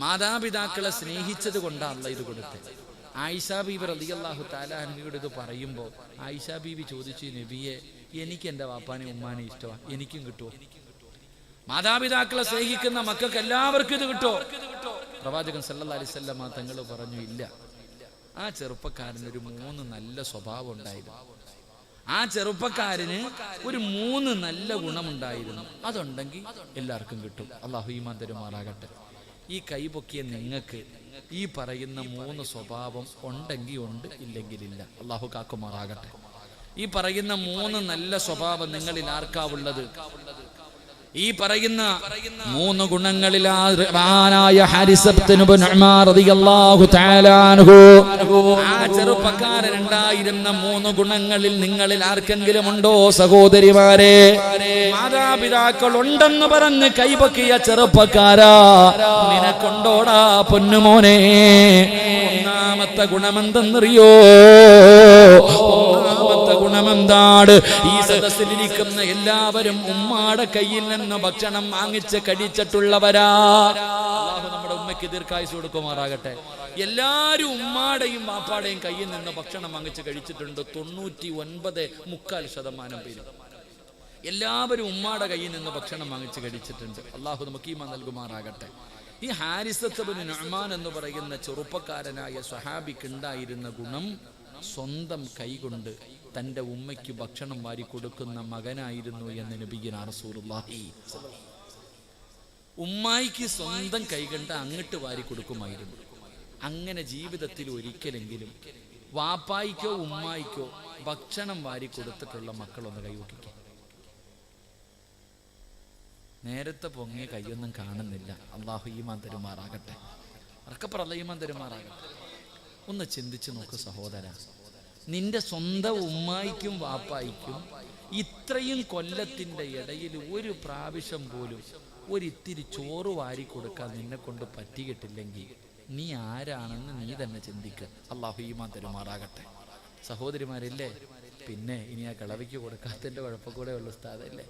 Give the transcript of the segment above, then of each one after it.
മാതാപിതാക്കളെ സ്നേഹിച്ചത് കൊണ്ടാണ് അല്ലാഹ് ഇത് കൊടുത്തത്. ആയിഷ ബീവി റളിയല്ലാഹു തആല അൻഹയോട് ഇത് പറയുമ്പോൾ ആയിഷ ബീവി ചോദിച്ചു, നബിയെ, എനിക്ക് എൻ്റെ വാപ്പാനെ ഉമ്മാനെ ഇഷ്ടമാണ്, എനിക്കും കിട്ടുമോ? മാതാപിതാക്കളെ സ്നേഹിക്കുന്ന മക്കൾക്ക് എല്ലാവർക്കും ഇത് കിട്ടുമോ? പ്രവാചകൻ സല്ലല്ലാഹു അലൈഹി വസല്ലം തങ്ങൾ പറഞ്ഞു, ഇല്ല. ആ ചെറുപ്പക്കാരന് ഒരു 3 നല്ല സ്വഭാവം ഉണ്ടായിരുന്നു. ആ ചെറുപ്പക്കാരന് ഒരു 3 നല്ല ഗുണമുണ്ടായിരുന്നു. അതുണ്ടെങ്കിൽ എല്ലാവർക്കും കിട്ടും. അല്ലാഹു ഈമാൻ തരുമാറാകട്ടെ. ഈ കൈപൊക്കിയ നിങ്ങൾക്ക് ഈ പറയുന്ന 3 സ്വഭാവം ഉണ്ടെങ്കിൽ ഉണ്ട്, ഇല്ലെങ്കിൽ ഇല്ല. അല്ലാഹു കാക്കുമാറാകട്ടെ. ഈ പറയുന്ന 3 നല്ല സ്വഭാവം നിങ്ങളിൽ ആർക്കാവുള്ളത്? ഈ പറയുന്ന 3 ഗുണങ്ങളിൽ ആ ചെറുപ്പക്കാരൻ ഉണ്ടായിരുന്ന 3 ഗുണങ്ങളിൽ നിങ്ങളിൽ ആർക്കെങ്കിലും ഉണ്ടോ സഹോദരിമാരെ? മാതാപിതാക്കൾ ഉണ്ടെന്ന് പറഞ്ഞ് കൈപൊക്കിയ ചെറുപ്പക്കാരാ, നിനക്കൊണ്ടോടാ പൊന്നുമോനെ? ഒന്നാമത്തെ ഗുണമെന്തെന്നറിയോ? ഒന്നാമത്തെ ഗുണമെന്താണ്? ഈ സദസ്സിലിരിക്കുന്ന എല്ലാവരും ഉമ്മാടെ കയ്യിൽ നിന്ന് ഭക്ഷണം വാങ്ങിച്ച് കഴിച്ചിട്ടുള്ളവരാ. അല്ലാഹു നമ്മുടെ ഉമ്മയ്ക്ക് ദീർഘായുസ്സ് കൊടുക്കുമാറാകട്ടെ. എല്ലാരും ഉമ്മാടെയും വാപ്പാടെയും കയ്യിൽ നിന്ന് ഭക്ഷണം വാങ്ങിച്ച് കഴിച്ചിട്ടുണ്ട്. 99.25% പേര് എല്ലാവരും ഉമ്മാടെ കയ്യിൽ നിന്ന് ഭക്ഷണം വാങ്ങിച്ച് കഴിച്ചിട്ടുണ്ട്. അല്ലാഹു നമുക്ക് ഈമാൻ നൽകുമാറാകട്ടെ. ഈ ഹാരിസത്ത് ബിൻ നുഅ്മാൻ എന്ന് പറയുന്ന ചെറുപ്പക്കാരനായ സ്വഹാബിക്ക് ഉണ്ടായിരുന്ന ഗുണം, സ്വന്തം കൈകൊണ്ട് തൻ്റെ ഉമ്മയ്ക്ക് ഭക്ഷണം വാരി കൊടുക്കുന്ന മകനായിരുന്നു എന്ന് നബിയുനാ റസൂലുള്ളാഹി. ഉമ്മായിക്ക് സ്വന്തം കൈകൊണ്ട് അങ്ങോട്ട് വാരി കൊടുക്കുമായിരുന്നു. അങ്ങനെ ജീവിതത്തിൽ ഒരിക്കലെങ്കിലും വാപ്പായിക്കോ ഉമ്മായിക്കോ ഭക്ഷണം വാരി കൊടുത്തിട്ടുള്ള മക്കളൊന്ന് കൈവക്കിക്കുക. നേരത്തെ പൊങ്ങിയ കൈയൊന്നും കാണുന്നില്ല. അല്ലാഹു ഈമാൻ തരുമാറാകട്ടെ. അർക്കപ്പറല്ല ഈമാൻ തരുമാറാകട്ടെ. ഒന്ന് ചിന്തിച്ചു നോക്ക് സഹോദര, നിന്റെ സ്വന്തം ഉമ്മായിക്കും വാപ്പായിക്കും ഇത്രയും കൊല്ലത്തിന്റെ ഇടയിൽ ഒരു പ്രാവശ്യം പോലും ഒരിത്തിരി ചോറ് വാരി കൊടുക്കാൻ നിന്നെ കൊണ്ട് പറ്റിയിട്ടില്ലെങ്കിൽ നീ ആരാണെന്ന് നീ തന്നെ ചിന്തിക്കുക. അല്ലാഹു ഈമാൻ തരുമാറാകട്ടെ. സഹോദരിമാരില്ലേ, പിന്നെ ഇനി ആ കിളവിക്ക് കൊടുക്കാത്തതിന്റെ കുഴപ്പം കൂടെ ഉള്ള ഉസ്താദല്ലേ.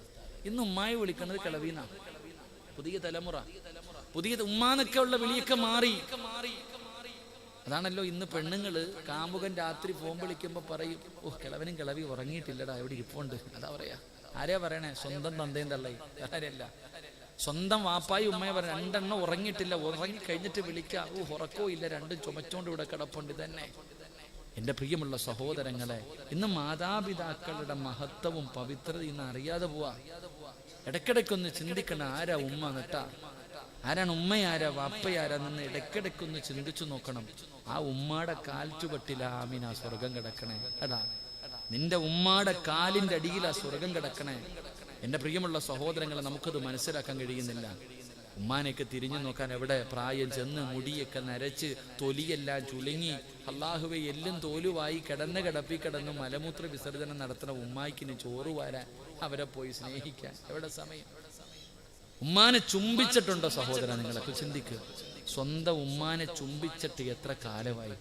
ഇന്ന് ഉമ്മായി വിളിക്കുന്നത് കിളവീന്നാ. പുതിയ തലമുറ, പുതിയ ഉമ്മാന്നൊക്കെ ഉള്ള വിളിയൊക്കെ മാറി. അതാണല്ലോ ഇന്ന് പെണ്ണുങ്ങള് കാമുകൻ രാത്രി ഫോൺ വിളിക്കുമ്പോൾ പറയും, ഓ കിളവനും കിളവി ഉറങ്ങിയിട്ടില്ലടാ, എവിടെ ഇരിപ്പുണ്ട്. അതാ പറയാ. ആരെയാ പറയണേ? സ്വന്തം തന്തയും തള്ളയും, ആരല്ല. സ്വന്തം വാപ്പായി ഉമ്മയെ പറയാം, 2 എണ്ണം ഉറങ്ങിയിട്ടില്ല, ഉറങ്ങി കഴിഞ്ഞിട്ട് വിളിക്കാം, ഓ ഉറക്കോ ഇല്ല, 2 ചുമച്ചോണ്ട് ഇവിടെ കിടപ്പുണ്ട്. തന്നെ എൻ്റെ പ്രിയമുള്ള സഹോദരങ്ങളെ, ഇന്ന് മാതാപിതാക്കളുടെ മഹത്വവും പവിത്രതയും ഇന്ന് അറിയാതെ പോവാ. ഇടയ്ക്കിടയ്ക്കൊന്ന് ചിന്തിക്കണം, ആരാ ഉമ്മ എന്നിട്ടാ, ആരാണ് ഉമ്മയാരാ വാപ്പയാരാ നിന്ന് ഇടയ്ക്കിടയ്ക്കൊന്ന് ചിന്തിച്ചു നോക്കണം. ആ ഉമ്മാടെ കാൽച്ചുവട്ടിലാ ആമീൻ ആ സ്വർഗം കിടക്കണേ. എടാ, നിന്റെ ഉമ്മാടെ കാലിന്റെ അടിയിലാ സ്വർഗം കിടക്കണേ. എൻ്റെ പ്രിയമുള്ള സഹോദരങ്ങളെ, നമുക്കത് മനസ്സിലാക്കാൻ കഴിയുന്നില്ല. ഉമ്മാനെയൊക്കെ തിരിഞ്ഞു നോക്കാൻ എവിടെ പ്രായം ചെന്ന് മുടിയൊക്കെ നരച്ച് തൊലിയെല്ലാം ചുളുങ്ങി അല്ലാഹുവേ എല്ലും തോലുവായി കിടന്ന് മലമൂത്ര വിസർജനം നടത്തുന്ന ഉമ്മായിക്കിന് ചോറ് വാരാൻ, അവരെ പോയി സ്നേഹിക്കാൻ എവിടെ സമയം? ഉമ്മാനെ ചുംബിച്ചിട്ടുണ്ടോ സഹോദര? നിങ്ങളൊക്കെ ചിന്തിക്കുക. സ്വന്തം ഉമ്മാനെ ചുംബിച്ചിട്ട് എത്ര കാലമായി?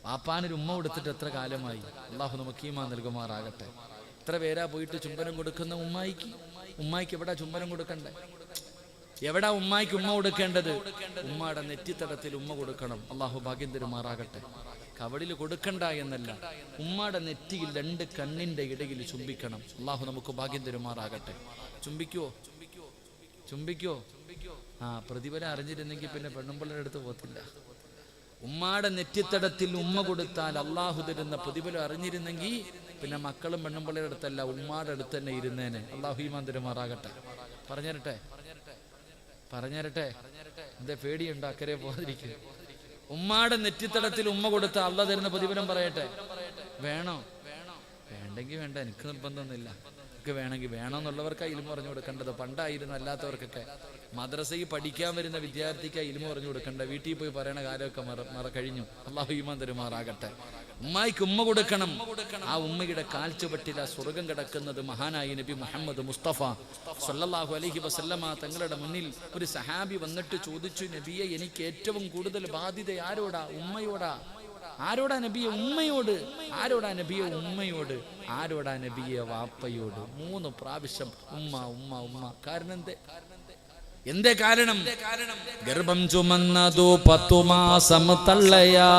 വാപ്പാനൊരു ഉമ്മ കൊടുത്തിട്ട് എത്ര കാലമായി? അല്ലാഹു നമുക്ക് ഈമാൻ നൽകുമാറാകട്ടെ. എത്ര പേരാ പോയിട്ട് ചുംബനം കൊടുക്കുന്ന ഉമ്മായിക്ക്? ഉമ്മായിക്ക് എവിടാ ചുംബനം കൊടുക്കണ്ടേ? എവിടാ ഉമ്മായിക്ക് ഉമ്മ കൊടുക്കേണ്ടത്? ഉമ്മയുടെ നെറ്റിത്തടത്തിൽ ഉമ്മ കൊടുക്കണം. അല്ലാഹു ഭാഗ്യം തരുമാറാകട്ടെ. കവളിൽ കൊടുക്കണ്ട എന്നല്ല, ഉമ്മയുടെ നെറ്റിയിൽ 2 കണ്ണിന്റെ ഇടയിൽ ചുംബിക്കണം. അല്ലാഹു നമുക്ക് ഭാഗ്യം തരുമാറാകട്ടെ. ചുംബിക്കുവോ? ആ പ്രതിഫലം അറിഞ്ഞിരുന്നെങ്കിൽ പിന്നെ പെണ്ണുമ്പിള്ളയുടെ അടുത്ത് പോത്തില്ല. ഉമ്മാടെ നെറ്റിത്തടത്തിൽ ഉമ്മ കൊടുത്താൽ അള്ളാഹു തരുന്ന പ്രതിഫലം അറിഞ്ഞിരുന്നെങ്കിൽ പിന്നെ മക്കളും പെണ്ണുമ്പിള്ളയുടെ അടുത്തല്ല, ഉമ്മാടെ അടുത്ത് തന്നെ ഇരുന്നേനെ. അള്ളാഹു ഈമാൻ തരുമാറാകട്ടെ. പറഞ്ഞുതരട്ടെ എന്തേ പേടിയുണ്ടോ? അക്കരെ പോകാതിരിക്കുക. ഉമ്മാടെ നെറ്റിത്തടത്തിൽ ഉമ്മ കൊടുത്താൽ അള്ളാഹ് തരുന്ന പ്രതിഫലം പറയട്ടെ. വേണോ? വേണ്ടെങ്കിൽ വേണ്ട, എനിക്ക് നിർബന്ധമൊന്നുമില്ല. ഒക്കെ വേണമെങ്കിൽ വേണമെന്നുള്ളവർക്ക് ഇൽമു പറഞ്ഞു കൊടുക്കേണ്ടത്. പണ്ടായിരുന്നു അല്ലാത്തവർക്കൊക്കെ മദ്രസയിൽ പഠിക്കാൻ വരുന്ന വിദ്യാർത്ഥിക്ക് ഇൽമു പറഞ്ഞു കൊടുക്കേണ്ട. വീട്ടിൽ പോയി പറയണ കാലമൊക്കെ കഴിഞ്ഞു. അല്ലാഹു ഈമാൻ തരുമാറാകട്ടെ. ഉമ്മായിക്ക് ഉമ്മ കൊടുക്കണം. ആ ഉമ്മയുടെ കാൽച്ചുവട്ടിൽ ആ സ്വർഗം കിടക്കുന്നത് മഹാനായ നബി മുഹമ്മദ് മുസ്തഫ സല്ലല്ലാഹു അലൈഹി വസല്ലമ തങ്ങളുടെ മുന്നിൽ ഒരു സഹാബി വന്നിട്ട് ചോദിച്ചു, നബിയെ, എനിക്ക് ഏറ്റവും കൂടുതൽ ബാധ്യത ആരോടാ? ഉമ്മയോടാ. ആരോടാ നബിയെ? ഉമ്മയോട്. ആരോടാ നബിയെ? ഉമ്മയോട്. ആരോടാ നബിയെ? വാപ്പയോട്. 3 പ്രാവശ്യം ഉമ്മ ഉമ്മ ഉമ്മ. കാരണം എന്തേ? എന്തേ കാരണം? ഗർഭം ചുമന്നതു 10 മാസം തള്ളയാ,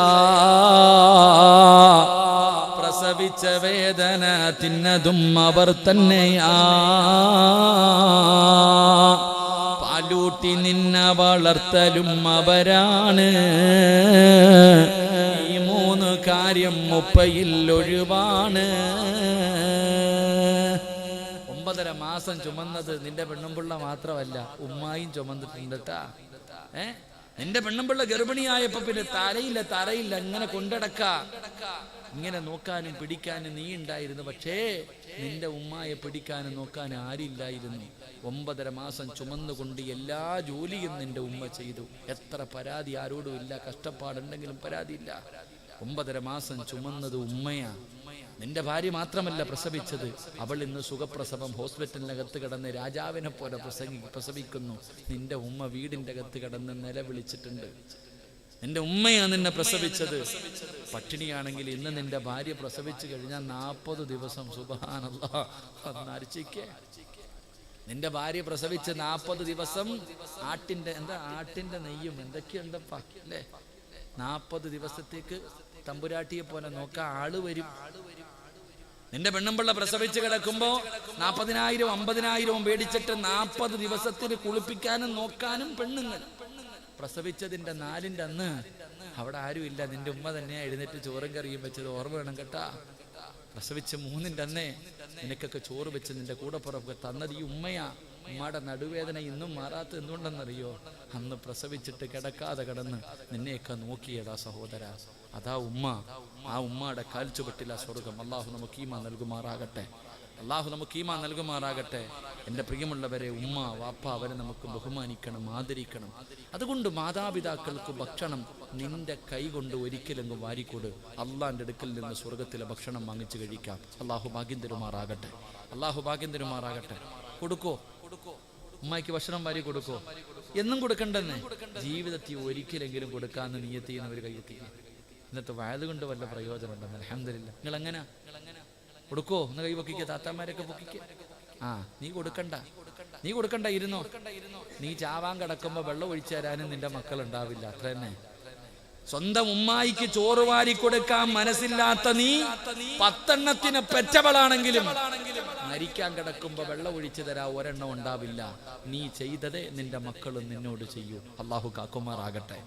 പ്രസവിച്ച വേദന തിന്നതും അവർ തന്നെയാ, പാലൂട്ടി നിന്ന വളർത്തലും അവരാണ്, ഈ 3 കാര്യം ഉപ്പയിൽ ഒഴിവാണ്. 9.5 മാസം ചുമന്നത് നിന്റെ പെണ്ണുമ്പിള്ള മാത്രമല്ല, ഉമ്മായും ചുമന്നിട്ടുണ്ട് കേട്ടാ. നിന്റെ പെണ്ണുമ്പിള്ള ഗർഭിണിയായപ്പോ പിന്നെ തറയില്ല ഇങ്ങനെ കൊണ്ടടക്ക, ഇങ്ങനെ നോക്കാനും പിടിക്കാനും നീ ഉണ്ടായിരുന്നു. പക്ഷേ നിന്റെ ഉമ്മായെ പിടിക്കാനും നോക്കാനും ആരില്ലായിരുന്നു. 9.5 മാസം ചുമന്നുകൊണ്ട് എല്ലാ ജോലിയും നിന്റെ ഉമ്മ ചെയ്തു. എത്ര പരാതി ആരോടും ഇല്ല, കഷ്ടപ്പാടുണ്ടെങ്കിലും പരാതിയില്ല. 9.5 മാസം ചുമന്നത് ഉമ്മയാ. നിന്റെ ഭാര്യ മാത്രമല്ല പ്രസവിച്ചത്, അവൾ ഇന്ന് സുഖപ്രസവം ഹോസ്പിറ്റലിനകത്ത് കിടന്ന് രാജാവിനെ പോലെ പ്രസവിക്കുന്നു. നിന്റെ ഉമ്മ വീടിന്റെ അകത്ത് കിടന്ന് നിലവിളിച്ചിട്ടുണ്ട്. നിന്റെ ഉമ്മയാ നിന്നെ പ്രസവിച്ചത്. പട്ടിണിയാണെങ്കിൽ ഇന്ന് നിന്റെ ഭാര്യ പ്രസവിച്ചു കഴിഞ്ഞാൽ 40 ദിവസം സുബ്ഹാനല്ലാഹ് അന്നരിച്ചിക്കേ. നിന്റെ ഭാര്യ പ്രസവിച്ച് 40 ദിവസം ആട്ടിന്റെ നെയ്യും എന്തൊക്കെയുണ്ടപ്പാ അല്ലേ? 40 ദിവസത്തേക്ക് തമ്പുരാട്ടിയെ പോലെ നോക്കാൻ ആള് വരും. നിന്റെ പെണ്ണുമ്പിള്ള പ്രസവിച്ച് കിടക്കുമ്പോ 40,000 50,000 മേടിച്ചിട്ട് 40 ദിവസത്തിന് കുളിപ്പിക്കാനും നോക്കാനും പെണ്ണുങ്ങൾ. പ്രസവിച്ചതിന്റെ 4ന്റെ അന്ന് അവിടെ ആരുമില്ല, നിന്റെ ഉമ്മ തന്നെയാ എഴുന്നേറ്റ് ചോറും കറിയും വെച്ചത്. ഓർമ്മ വേണം കേട്ടാ. പ്രസവിച്ച് 3ന്റെ അന്നേ നിനക്കൊക്കെ ചോറ് വെച്ച് നിന്റെ കൂടപ്പുറമൊക്കെ തന്നത് ഈ ഉമ്മയാ. ഉമ്മയുടെ നടുവേദന ഇന്നും മാറാത്ത എന്തുകൊണ്ടെന്നറിയോ? അന്ന് പ്രസവിച്ചിട്ട് കിടക്കാതെ കിടന്ന് നിന്നെയൊക്കെ നോക്കിയതാ സഹോദര. അതാ ഉമ്മ. ആ ഉമ്മയുടെ കാൽച്ചുവട്ടില സ്വർഗം. അള്ളാഹു നമുക്ക് ഈമാൻ നൽകുമാറാകട്ടെ. അള്ളാഹു നമുക്ക് ഈമാൻ നൽകുമാറാകട്ടെ. എൻ്റെ പ്രിയമുള്ളവരെ, ഉമ്മ വാപ്പ അവരെ നമുക്ക് ബഹുമാനിക്കണം, ആദരിക്കണം. അതുകൊണ്ട് മാതാപിതാക്കൾക്ക് ഭക്ഷണം നിന്റെ കൈ കൊണ്ട് ഒരിക്കലെങ്കിലും വാരിക്കൂട്. അള്ളാന്റെ അടുക്കൽ നിന്ന് സ്വർഗത്തിലെ ഭക്ഷണം വാങ്ങിച്ചു കഴിക്കാം. അള്ളാഹു ഭാഗ്യം തരുമാറാകട്ടെ. അള്ളാഹു ഭാഗ്യം തരുമാറാകട്ടെ. കൊടുക്കോ ഉമ്മയ്ക്ക് ഭക്ഷണം വാരി കൊടുക്കോ? എന്നും കൊടുക്കണ്ടെന്ന്, ജീവിതത്തിൽ ഒരിക്കലെങ്കിലും കൊടുക്കാന്ന് നിയ്യത്ത് ചെയ്യുന്നവർ കയ്യെത്തിക്കുക. ഇന്നത്തെ വയത് കൊണ്ട് വല്ല പ്രയോജനം ഉണ്ടെന്ന് അൽഹംദുലില്ലാ. നിങ്ങൾ എങ്ങനെ കൊടുക്കോ? ഒന്ന് കൈ പൊക്കിക്കുക, താത്താമാരൊക്കെ പൊക്കിക്കുക. നീ കൊടുക്കണ്ട ഇരുന്നോ. നീ ചാവാൻ കിടക്കുമ്പോ വെള്ളം ഒഴിച്ചു തരാനും നിന്റെ മക്കൾ ഉണ്ടാവില്ല. അത്ര തന്നെ. സ്വന്തം ഉമ്മായിക്ക് ചോറ് വാരി കൊടുക്കാൻ മനസ്സില്ലാത്ത നീ 10 എണ്ണത്തിന് പെറ്റവളാണെങ്കിലും മരിക്കാൻ കിടക്കുമ്പോ വെള്ളം ഒഴിച്ചു തരാ ഒരെണ്ണം ഉണ്ടാവില്ല. നീ ചെയ്തതേ നിന്റെ മക്കളും നിന്നോട് ചെയ്യൂ. അള്ളാഹു കാക്കുമാറാകട്ടെ.